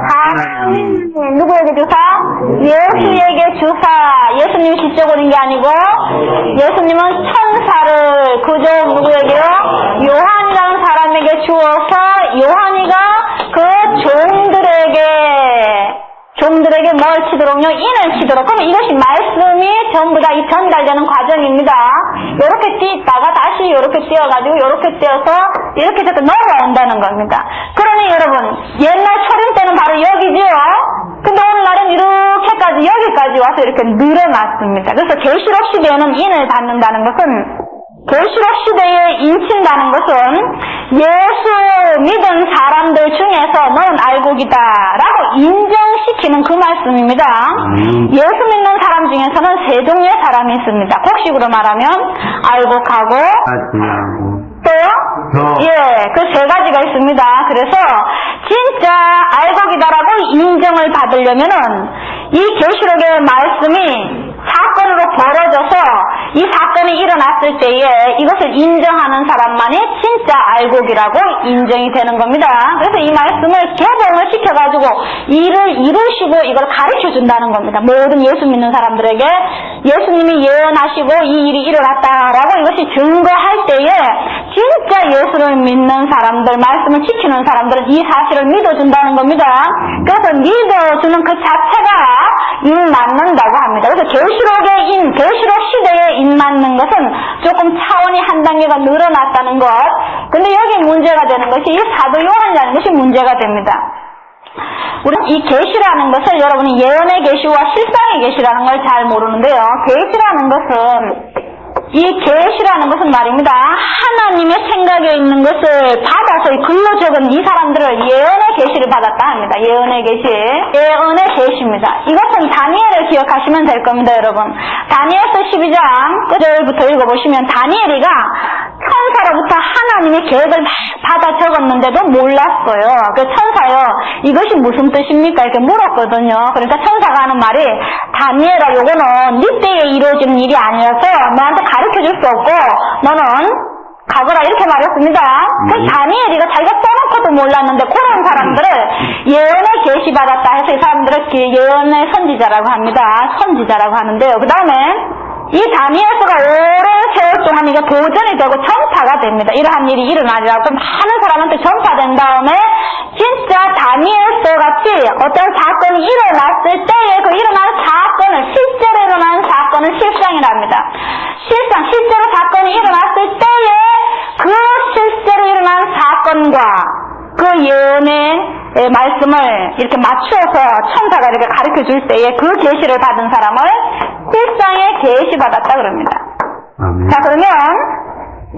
하나님. 누구에게 주사? 예수에게 주사. 예수님이 직접 오는 게 아니고 예수님은 천사를 그저 누구에게요? 요한이라는 사람에게 주어서 요한이가 그 종들에게 뭘 치도록요? 인을 치도록. 그럼 이것이 말씀이 전부 다 이 전달되는 과정입니다. 요렇게 뛰다가 다시 요렇게 뛰어가지고 요렇게 뛰어서 이렇게 저렇게 넘어온다는 겁니다. 그러니 여러분, 옛날 초림 때는 바로 여기지요? 근데 오늘날은 이렇게까지 여기까지 와서 이렇게 늘어났습니다. 그래서 계시록 시대에는 인을 받는다는 것은, 계시록 시대에 인친다는 것은 예수 믿은 사람들 중에서 너는 알곡이다라고 인정시키는 그 말씀입니다. 예수 믿는 사람 중에서는 세 종류의 사람이 있습니다. 곡식으로 말하면 알곡하고 또요? 예, 그 세 가지가 있습니다. 그래서 진짜 알곡이다라고 인정을 받으려면은 이 계시록의 말씀이 사건으로 벌어져서 이 사건이 일어났을 때에 이것을 인정하는 사람만이 진짜 알곡이라고 인정이 되는 겁니다. 그래서 이 말씀을 개봉을 시켜가지고 일을 이루시고 이걸 가르쳐준다는 겁니다. 모든 예수 믿는 사람들에게 예수님이 예언하시고 이 일이 일어났다라고 이것이 증거할 때에 진짜 예수를 믿는 사람들, 말씀을 지키는 사람들은 이 사실을 믿어준다는 겁니다. 그래서 믿어주는 그 자체가 인 맞는다고 합니다. 그래서 계시록의 인, 계시록 시대에 인 맞는 것은 조금 차원이 한 단계가 늘어났다는 것. 근데 여기 문제가 되는 것이 이 사도 요한이라는 것이 문제가 됩니다. 우리는 이 계시라는 것을 여러분이 예언의 계시와 실상의 계시라는 걸 잘 모르는데요. 계시라는 것은 이 계시라는 것은 말입니다. 하나님의 생각에 있는 것을 받아서 글로 적은 이 사람들을 예언의 계시를 받았다 합니다. 예언의 계시. 예언의 계시입니다. 이것은 다니엘을 기억하시면 될 겁니다, 여러분. 다니엘서 12장 끝절부터 읽어보시면 다니엘이가 천사로부터 하나님의 계획을 받아 적었는데도 몰랐어요. 그 천사요, 이것이 무슨 뜻입니까? 이렇게 물었거든요. 그러니까 천사가 하는 말이, 다니엘아, 요거는 네 때에 이루어지는 일이 아니라서 너한테 가르쳐줄 수 없고 너는 가거라, 이렇게 말했습니다. 그 다니엘이가 자기가 써놓고도 몰랐는데 그런 사람들을 예언의 계시 받았다 해서 이 사람들을 예언의 선지자라고 합니다. 선지자라고 하는데요. 그 다음에 이 다니엘서가 오랜 세월 동안 이게 보존이 되고 전파가 됩니다. 이러한 일이 일어나리라고 많은 사람한테 전파된 다음에 진짜 다니엘서 같이 어떤 사건이 일어났을 때에 그 일어난 사건을, 실제로 일어난 사건을 실상이랍니다. 실제로 사건이 일어났을 때에 그 실제로 일어난 사건과 그 예언의 말씀을 이렇게 맞추어서 천사가 이렇게 가르쳐 줄 때에 그 계시를 받은 사람을 실상의 계시 받았다 그럽니다. 자, 그러면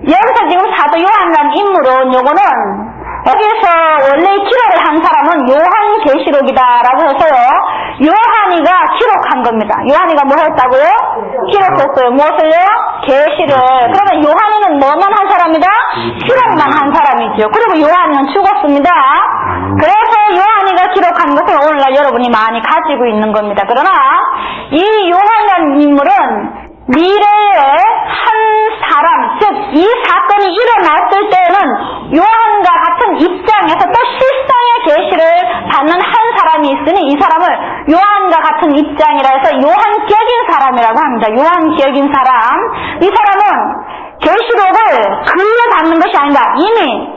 여기서 지금 사도 요한이라는 인물은 요거는 여기서 원래 기록을 한 사람은 요한 계시록이다라고 해서요, 요한이가 기록한 겁니다. 요한이가 뭐 했다고요? 기록했어요. 무엇을요? 계시를. 그러면 요한이는 뭐만 한 사람이다? 기록만 한 사람이죠. 그리고 요한이는 죽었습니다. 그래서 요한이가 기록한 것을 오늘날 여러분이 많이 가지고 있는 겁니다. 그러나 이 요한이라는 인물은 미래의 한 사람, 즉 이 사건이 일어났을 때는 요한과 같은 입장에서 또 실상의 계시를 받는 한 사람이 있으니 이 사람을 요한과 같은 입장이라 해서 요한격인 사람이라고 합니다. 요한격인 사람. 이 사람은 계시록을 글로 받는 것이 아니라 이미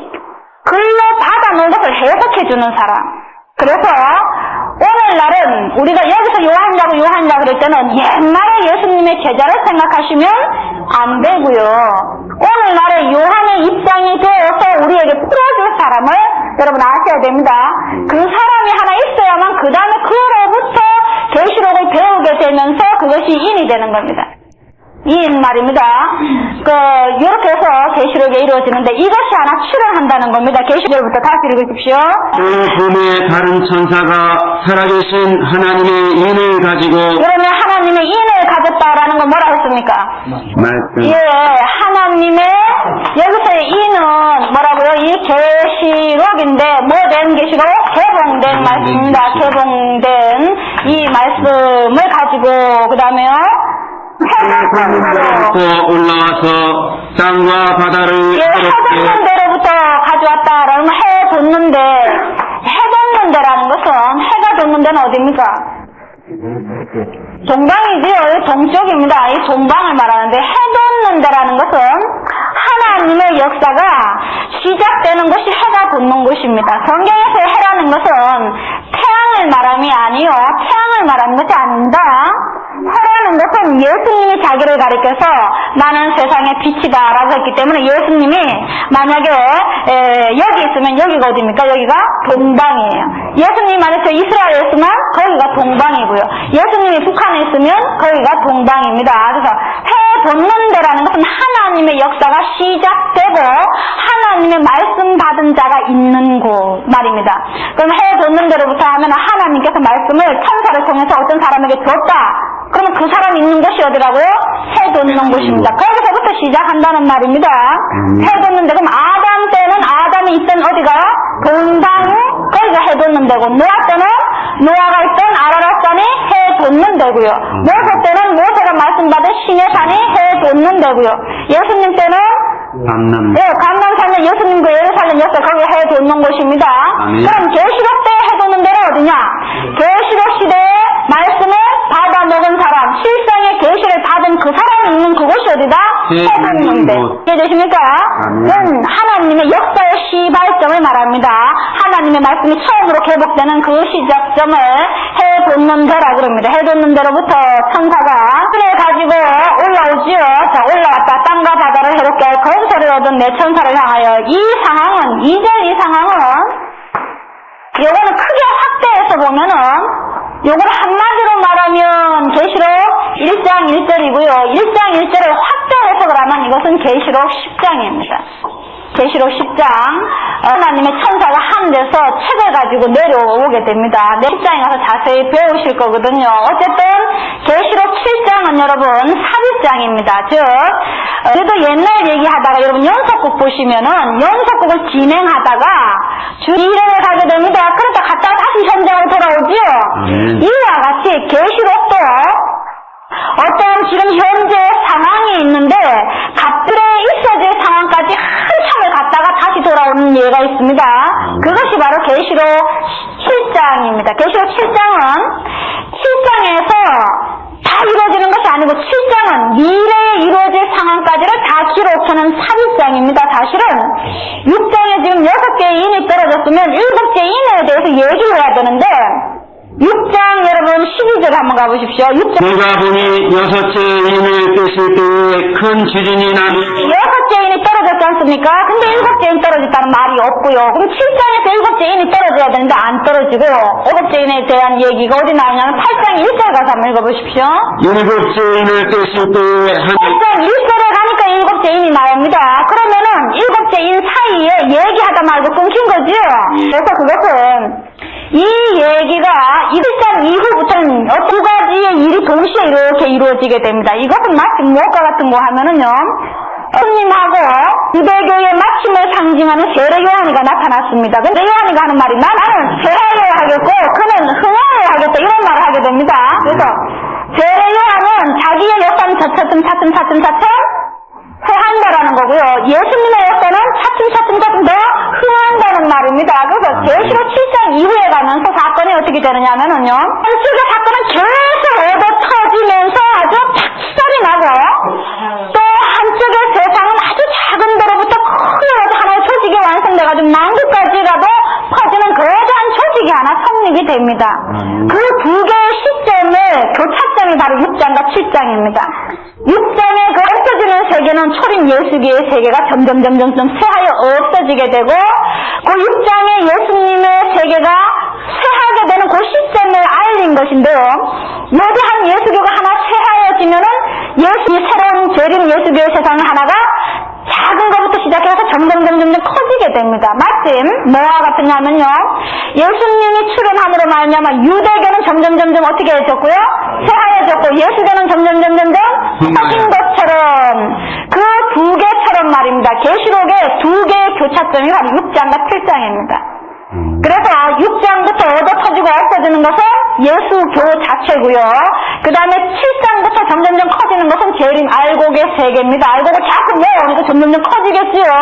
글로 받아놓은 것을 해석해주는 사람. 그래서 오늘날은 우리가 여기서 요한이라고 그럴 때는 옛날에 예수님의 제자를 생각하시면 안 되고요. 오늘날에 요한의 입장이 되어서 우리에게 풀어줄 사람을 여러분 아셔야 됩니다. 그 사람이 하나 있어야만 그 다음에 그로부터 계시록을 배우게 되면서 그것이 인이 되는 겁니다. 인 말입니다. 이렇게 해서 계시록이 이루어지는데 이것이 하나 출현한다는 겁니다. 계시록부터 다시 읽으십시오. 또 봄에 다른 천사가 살아계신 하나님의 인을 가지고 그러면 하나님의 인을 가졌다라는 건 뭐라 했습니까? 말씀. 예, 하나님의 여기서의 인은 뭐라고요? 이 계시록인데 뭐 된 계시록? 개봉된 말씀입니다. 개봉된 이 말씀을 가지고 그 다음에요. 해부터 올라와서 땅과 바다를 해돋는 데로부터 가져왔다라는 해돋는데 해돋는 데라는 것은 해가 돋는 데는 어디입니까? 동방이지요. 동쪽입니다. 이 동방을 말하는데 해돋는 데라는 것은 하나님의 역사가 시작되는 곳이 해가 돋는 곳입니다. 성경에서 해라는 것은 태양을 말함이 아니요. 태양을 말하는 것이 아닙니다. 해라는 것은 예수님이 자기를 가리켜서 나는 세상의 빛이다 라고 했기 때문에 예수님이 만약에 여기 있으면 여기가 어디입니까? 여기가 동방이에요. 예수님이 만약 저 이스라엘에 있으면 거기가 동방이고요. 예수님이 북한에 있으면 거기가 동방입니다. 그래서 해 돋는 데라는 것은 하나님의 역사가 시작되고 하나님의 말씀 받은 자가 있는 곳 말입니다. 그럼 해 돋는 데로부터 하면 하나님께서 말씀을 천사를 통해서 어떤 사람에게 줬다. 그러면 그 사람이 있는 곳이 어디라고요? 해 돋는 곳입니다. 거기서부터 시작한다는 말입니다. 해 돋는 데, 그럼 아담 때는 아담이 있던 어디가? 동방이 거기가 해 돋는 데고, 노아 때는 노아가 있던 아라랏산이 해 돋는 데고요. 모세 때는 모세가 말씀받은 신의 산이 해 돋는 데고요. 예수님 때는 감남산은 예수님 그 예루살렘 역사 거기 해 돋는 곳입니다. 그럼 계시록 때 해 돋는 데는 어디냐? 계시록 시대에 말씀을 받아 먹은 사람, 실상의 계시를 받은 그 사람이 있는 그곳이 어디다? 해 돋는 데. 이해되십니까? 그건 하나님의 역사의 시발점을 말합니다. 하나님의 말씀이 처음으로 회복되는 그 시작점을 해 돋는 데라 그럽니다. 해 돋는 데로부터 천사가 그래 가지고 올라오지요. 자, 올라왔다. 땅과 바다를 해롭게 할 거기서를 얻은 내 천사를 향하여 이 상황은, 2절 이 상황은 요거는 크게 확대해서 보면은 요걸 한마디로 말하면 계시록 1장 1절이고요. 1장 1절을 확대해서 그러면 이것은 계시록 10장입니다. 계시록 10장 하나님의 천사가 하늘에서 책을 가지고 내려오게 됩니다. 10장에 가서 자세히 배우실 거거든요. 어쨌든 계시록 7장은 여러분 삽입장입니다. 즉 그래도 옛날 얘기하다가 여러분 연속곡 보시면은 연속곡을 진행하다가 주일에 가게 됩니다. 그러다 갔다가 다시 현장으로 돌아오지요. 이와 같이 계시록도 어떤 지금 현재 상황이 있는데 갑들에 있어질 상황까지 한참을 갔다가 다시 돌아오는 예가 있습니다. 그것이 바로 계시록 7장입니다. 계시록 7장에서 다 이루어지는 것이 아니고 7장은 미래에 이루어질 상황까지를 다 기록하는 삽입장입니다. 사실은 6장에 지금 6개의 인이 떨어졌으면 7개의 인에 대해서 얘기를 해야 되는데 6장 여러분 12절 한번 가보십시오. 6장. 내가 보니 6째 인을 떼실 때에 큰 지진이 나니 6째 인이 떨어졌지 않습니까? 근데 7째 인 떨어졌다는 말이 없고요. 그럼 7장에서 7째 인이 떨어져야 되는데 안 떨어지고 7째 인에 대한 얘기가 어디 나오냐면 8장 1절 가서 한번 읽어보십시오. 7째 인을 떼실 때에 8장 1절에 가니까 7째 인이 나옵니다. 그러면은 7째 인 사이에 얘기하다 말고 끊긴 거지요. 그래서 그것은 이 얘기가 1장 이후부터는 두 가지의 일이 동시에 이렇게 이루어지게 됩니다. 이것은 마치 무엇과 같은 거 하면은요, 스님하고 유대교의 마침을 상징하는 세례 요한이가 나타났습니다. 근데 요한이가 하는 말이 나는 세례를 하겠고 그는 흥행을 하겠다 이런 말을 하게 됩니다. 그래서 세례 요한은 자기의 역사는 차츰 해한다라는 거고요. 예수님의 역사는 차츰 더 흥한다는 말입니다. 그래서 계시록 7장 이후에 가면서 사건이 어떻게 되느냐면은요. 한쪽의 사건은 계속 얻어 터지면서 아주 박살이 나고 또 한쪽의 세상은 아주 작은 데로부터 큰 하나의 조직이 완성돼가지고 만국까지 가도 퍼지는 거대한 조직이 하나 성립이 됩니다. 그 두 개의 시점의 교차점이 바로 6장과 7장입니다. 6장의 그 없어지는 세계는 초림 예수기의 세계가 점점 쇠하여 없어지게 되고, 그 6장의 예수님의 세계가 쇠하게 되는 그 시점을 알린 것인데요. 여기 한 예수교가 하나 쇠하여지면은 새로운 재림 예수교의 세상 하나가 작은 것부터 시작해서 점점 커지게 됩니다. 마침 뭐와 같으냐면요, 예수님이 출현함으로 말미암아 유대교는 점점 어떻게 해졌고요? 쇠하여졌고, 예수교는 점점 커진 것처럼, 그 두 개처럼 말입니다. 계시록의 두 개의 교차점이 바로 6장과 7장입니다. 그래서 6장부터 얻어 터지고 없어지는 것은 예수교 자체고요. 그 다음에 7장부터 점점 커지는 것은 재림 알곡의 세계입니다. 알곡을 자꾸 모으니까 점점 커지겠지요.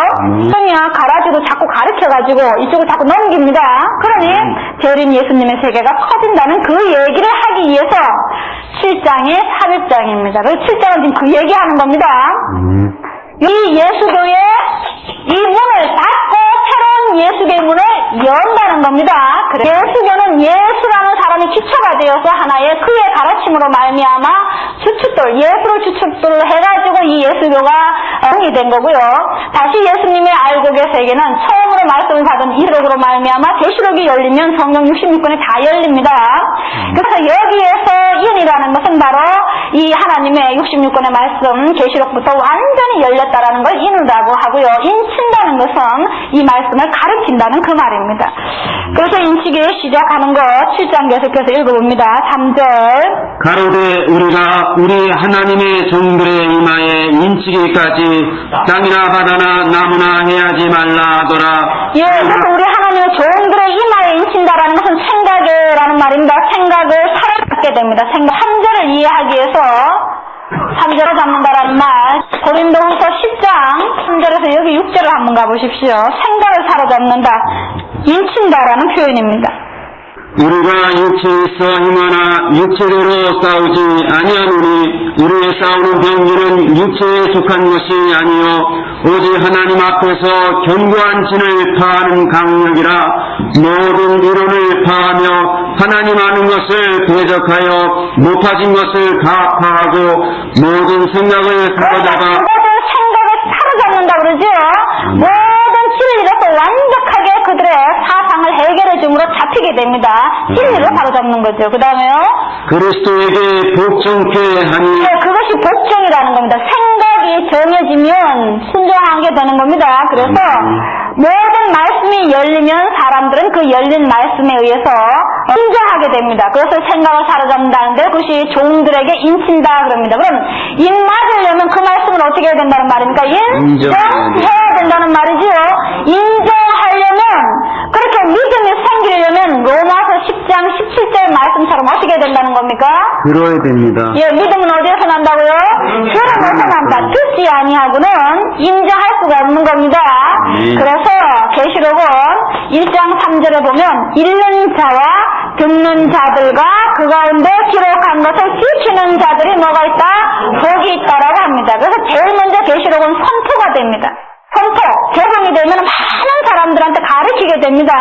그러면 가라지도 자꾸 가르쳐가지고 이쪽을 자꾸 넘깁니다. 그러니 재림 예수님의 세계가 커진다는 그 얘기를 하기 위해서 7장이 삽입장입니다. 그래서 7장은 지금 그 얘기하는 겁니다. 이 예수교의 이 문을 닫고 새로운 예수교의 문을 연다는 겁니다. 예수교는 예수라는 사람이 기초가 되어서 하나의 그의 가르침으로 말미암아 예수를 주춧돌로 해가지고 이 예수교가 된 거고요. 다시 예수님의 알곡의 세계는 처음으로 말씀을 받은 이록으로 말미암아 계시록이 열리면 성경 66권이 다 열립니다. 그래서 여기에서 인이라는 것은 바로 이 하나님의 66권의 말씀 계시록부터 완전히 열렸다라는 걸 인이라고 하고요. 인친다는 것은 이 말씀을 가르친다는 그 말입니다. 그래서 인치기 시작하는 것 7장 계속해서 읽어봅니다. 3절 가로되 우리 하나님의 종들의 이마에 인치기까지 땅이나 바다나 나무나 해하지 말라 하더라. 예, 그래서 우리 하나님의 종들의 이마에 인친다라는 것은 생각이라는 말입니다. 생각을 살아갖게 됩니다. 3절을 이해하기 위해서 3절을 잡는다라는 말, 고린도후서 10장 3절에서 여기 6절을 한번 가보십시오. 생각을 사로잡는다, 인친다라는 표현입니다. 우리가 육체에 있어 힘하나 육체대로 싸우지 아니하노니 우리의 싸우는 병기는 육체에 속한 것이 아니요 오직 하나님 앞에서 견고한 진을 파하는 강력이라. 모든 이론을 파하며 하나님 아는 것을 대적하여 높아진 것을 다 파하고 모든 생각을 사로잡아. 생각을 사로잡는다 그러죠. 모든 진리로서 완벽하게 그들의 사상을 해결해 줌으로 잡히게 됩니다. 진리를 사로잡는 거죠. 그 다음에요, 그리스도에게 복종케 하니. 네, 그것이 복종이라는 겁니다. 생각이 정해지면 순종하게 되는 겁니다. 그래서 모든 말씀이 열리면 사람들은 그 열린 말씀에 의해서 인정하게 됩니다. 그것을 생각을 사로잡는다는데 그것이 종들에게 인친다 그럽니다. 그럼 인맞으려면 그 말씀을 어떻게 해야 된다는 말입니까? 인정해야 된다는 말이지요. 인정하려면, 그렇게 믿음이 생기려면 로마서 10장 17절 말씀처럼 어떻게 해야 된다는 겁니까? 들어야 됩니다. 예, 믿음은 어디에서 난다고요? 들어서 난다. 듣지 아니하고는 인정할 수가 없는 겁니다. 그래서 계시록은 1장 3절에 보면 읽는 자와 듣는 자들과 그 가운데 기록한 것을 지키는 자들이 뭐가 있다? 복이 있다라고 합니다. 그래서 제일 먼저 계시록은 선포가 됩니다. 선포, 개봉이 되면 많은 사람들한테 가르치게 됩니다.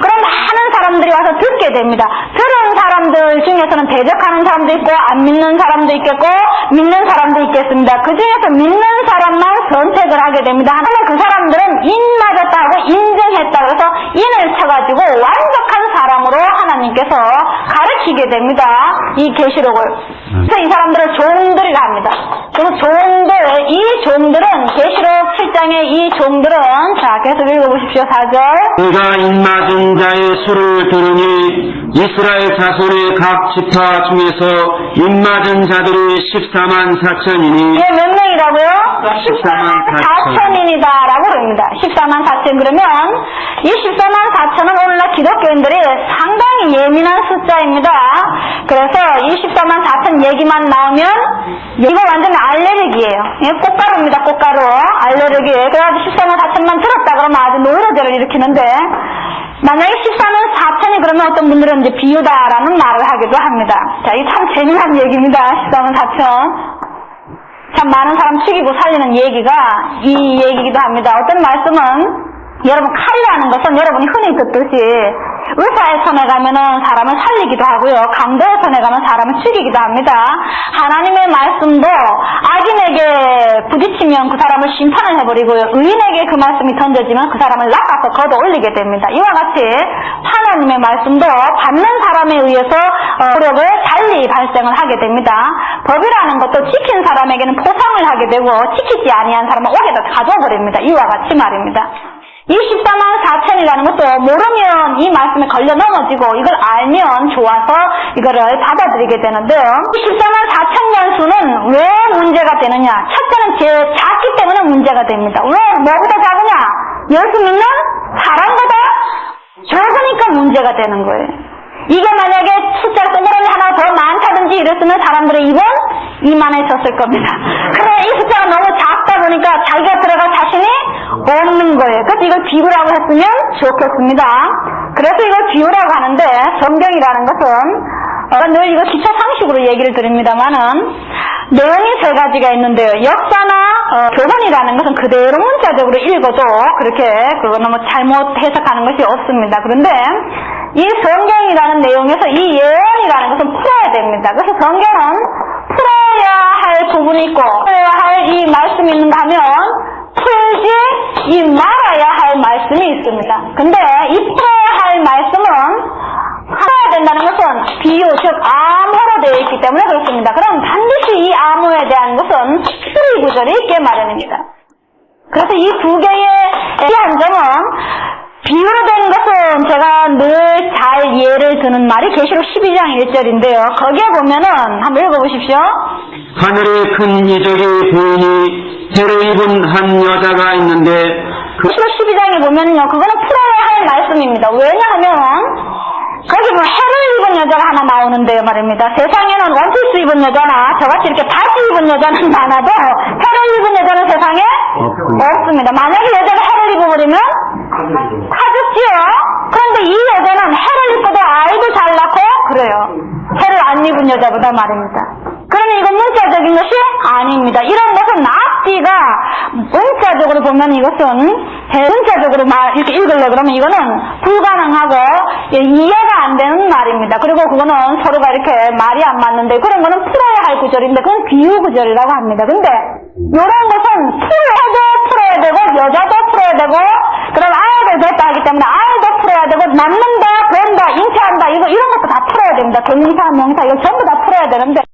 그럼 많은 사람들이 와서 듣게 됩니다. 들은 사람들 중에서는 대적하는 사람도 있고 안 믿는 사람도 있겠고 믿는 사람도 있겠습니다. 그 중에서 믿는 사람만 선택을 하게 됩니다. 하지만 그 사람들은 인 맞았다고 인정했다 그래서 인을 쳐가지고 완벽한 사람으로 하나님께서 가르치게 됩니다. 이 계시록을. 그래서 이 사람들을 종들이라 합니다. 그래서 이 종들은 계시록 7장의 이 종들은, 자, 계속 읽어보십시오. 4절. 내가 입맞은 자의 수를 들으니 이스라엘 자손의 각 지파 중에서 입맞은 자들이 14만 4천이니. 예, 몇 명이라고요? 14만 4천인이다 라고 그럽니다. 14만 4천. 그러면 이 14만 4천은 오늘날 기독교인들이 상당히 예민한 숫자입니다. 그래서 이 14만 4천 얘기만 나오면 이거 완전 알레르기예요. 예, 꽃가루입니다. 꽃가루. 알레르기. 그래가지고 14만 4천만 들었다 그러면 아주 노이로제를 일으키는데, 만약에 14만 4천이 그러면 어떤 분들은 이제 비유다라는 말을 하기도 합니다. 자, 이게 참 재미난 얘기입니다. 14만 4천. 참 많은 사람 죽이고 살리는 얘기가 이 얘기이기도 합니다. 어떤 말씀은, 여러분, 칼이라는 것은 여러분이 흔히 듣듯이 의사의 손에 가면은 사람을 살리기도 하고요. 강도의 손에 가면 사람을 죽이기도 합니다. 하나님의 말씀도 악인에게 부딪히면 그 사람을 심판을 해버리고요. 의인에게 그 말씀이 던져지면 그 사람을 낚아서 걷어 올리게 됩니다. 이와 같이 하나님의 말씀도 받는 사람에 의해서 효력을 달리 발생을 하게 됩니다. 법이라는 것도 지킨 사람에게는 포상을 하게 되고 지키지 아니한 사람은 옥에다 가둬버립니다. 이와 같이 말입니다. 이 14만 4천이라는 것도 모르면 이 말씀에 걸려 넘어지고 이걸 알면 좋아서 이거를 받아들이게 되는데요. 14만 4천 년수는 왜 문제가 되느냐? 첫째는 제일 작기 때문에 문제가 됩니다. 왜 뭐보다 작으냐? 예수 믿는 사람보다 적으니까 문제가 되는 거예요. 이게 만약에 숫자 동그라미 하나 더 많다든지 이랬으면 사람들의 입은 이만해졌을 겁니다. 그래 이 숫자가 너무 작다 보니까 자기가 들어갈 자신이 없는 거예요. 그래서 이걸 비유라고 했으면 좋겠습니다. 그래서 이걸 비유라고 하는데 성경이라는 것은 늘 이거 기초 상식으로 얘기를 드립니다만은 내용이 세 가지가 있는데요. 역사나 교훈이라는 것은 그대로 문자적으로 읽어도 그렇게 그거 너무 잘못 해석하는 것이 없습니다. 그런데 이 성경이라는 내용에서 이 예언이라는 것은 풀어야 됩니다. 그래서 성경은 풀어야 할 부분이 있고 풀어야 할 이 말씀이 있는가 하면 풀지 이 말아야 할 말씀이 있습니다. 근데 이 풀어야 할 말씀은 풀어야 된다는 것은 비유, 즉 암호로 되어 있기 때문에 그렇습니다. 그럼 반드시 이 암호에 대한 것은 풀이 구절이 있게 마련입니다. 그래서 이 두 개의 한 점은 비유로 된 것은 제가 늘 잘 예를 드는 말이 계시록 12장 1절인데요. 거기에 보면은 한번 읽어보십시오. 하늘에 큰 이적의 부인이 해를 입은 한 여자가 있는데 계시록 12장에 보면요. 그거는 풀어야 할 말씀입니다. 왜냐하면 거기 뭐 해를 입은 여자가 하나 나오는데요 말입니다. 세상에는 원피스 입은 여자나 저같이 이렇게 바지 입은 여자는 많아도 해를 입은 여자는 세상에 없습니다. 만약에 여자가 해를 입어버리면 가졌지요. 그런데 이 여자는 해를 입고도 아이도 잘 낳고 그래요. 해를 안 입은 여자보다 말입니다. 그러니 이건 문자적인 것이 아닙니다. 이런 것은 납기가 문자적으로 보면 이것은 문자적으로 이렇게 읽으려고 그러면 이거는 불가능하고 이해가 안 되는 말입니다. 그리고 그거는 서로가 이렇게 말이 안 맞는데 그런 거는 풀어야 할 구절인데 그건 비유 구절이라고 합니다. 근데 이런 것은 풀어야 되고 여자도 풀어야 되고 그다음 아이도 됐다 하기 때문에 아이도 풀어야 되고 낳는다, 본다, 잉태한다 이런 것도 다 풀어야 됩니다. 동사, 명사 이거 전부 다 풀어야 되는데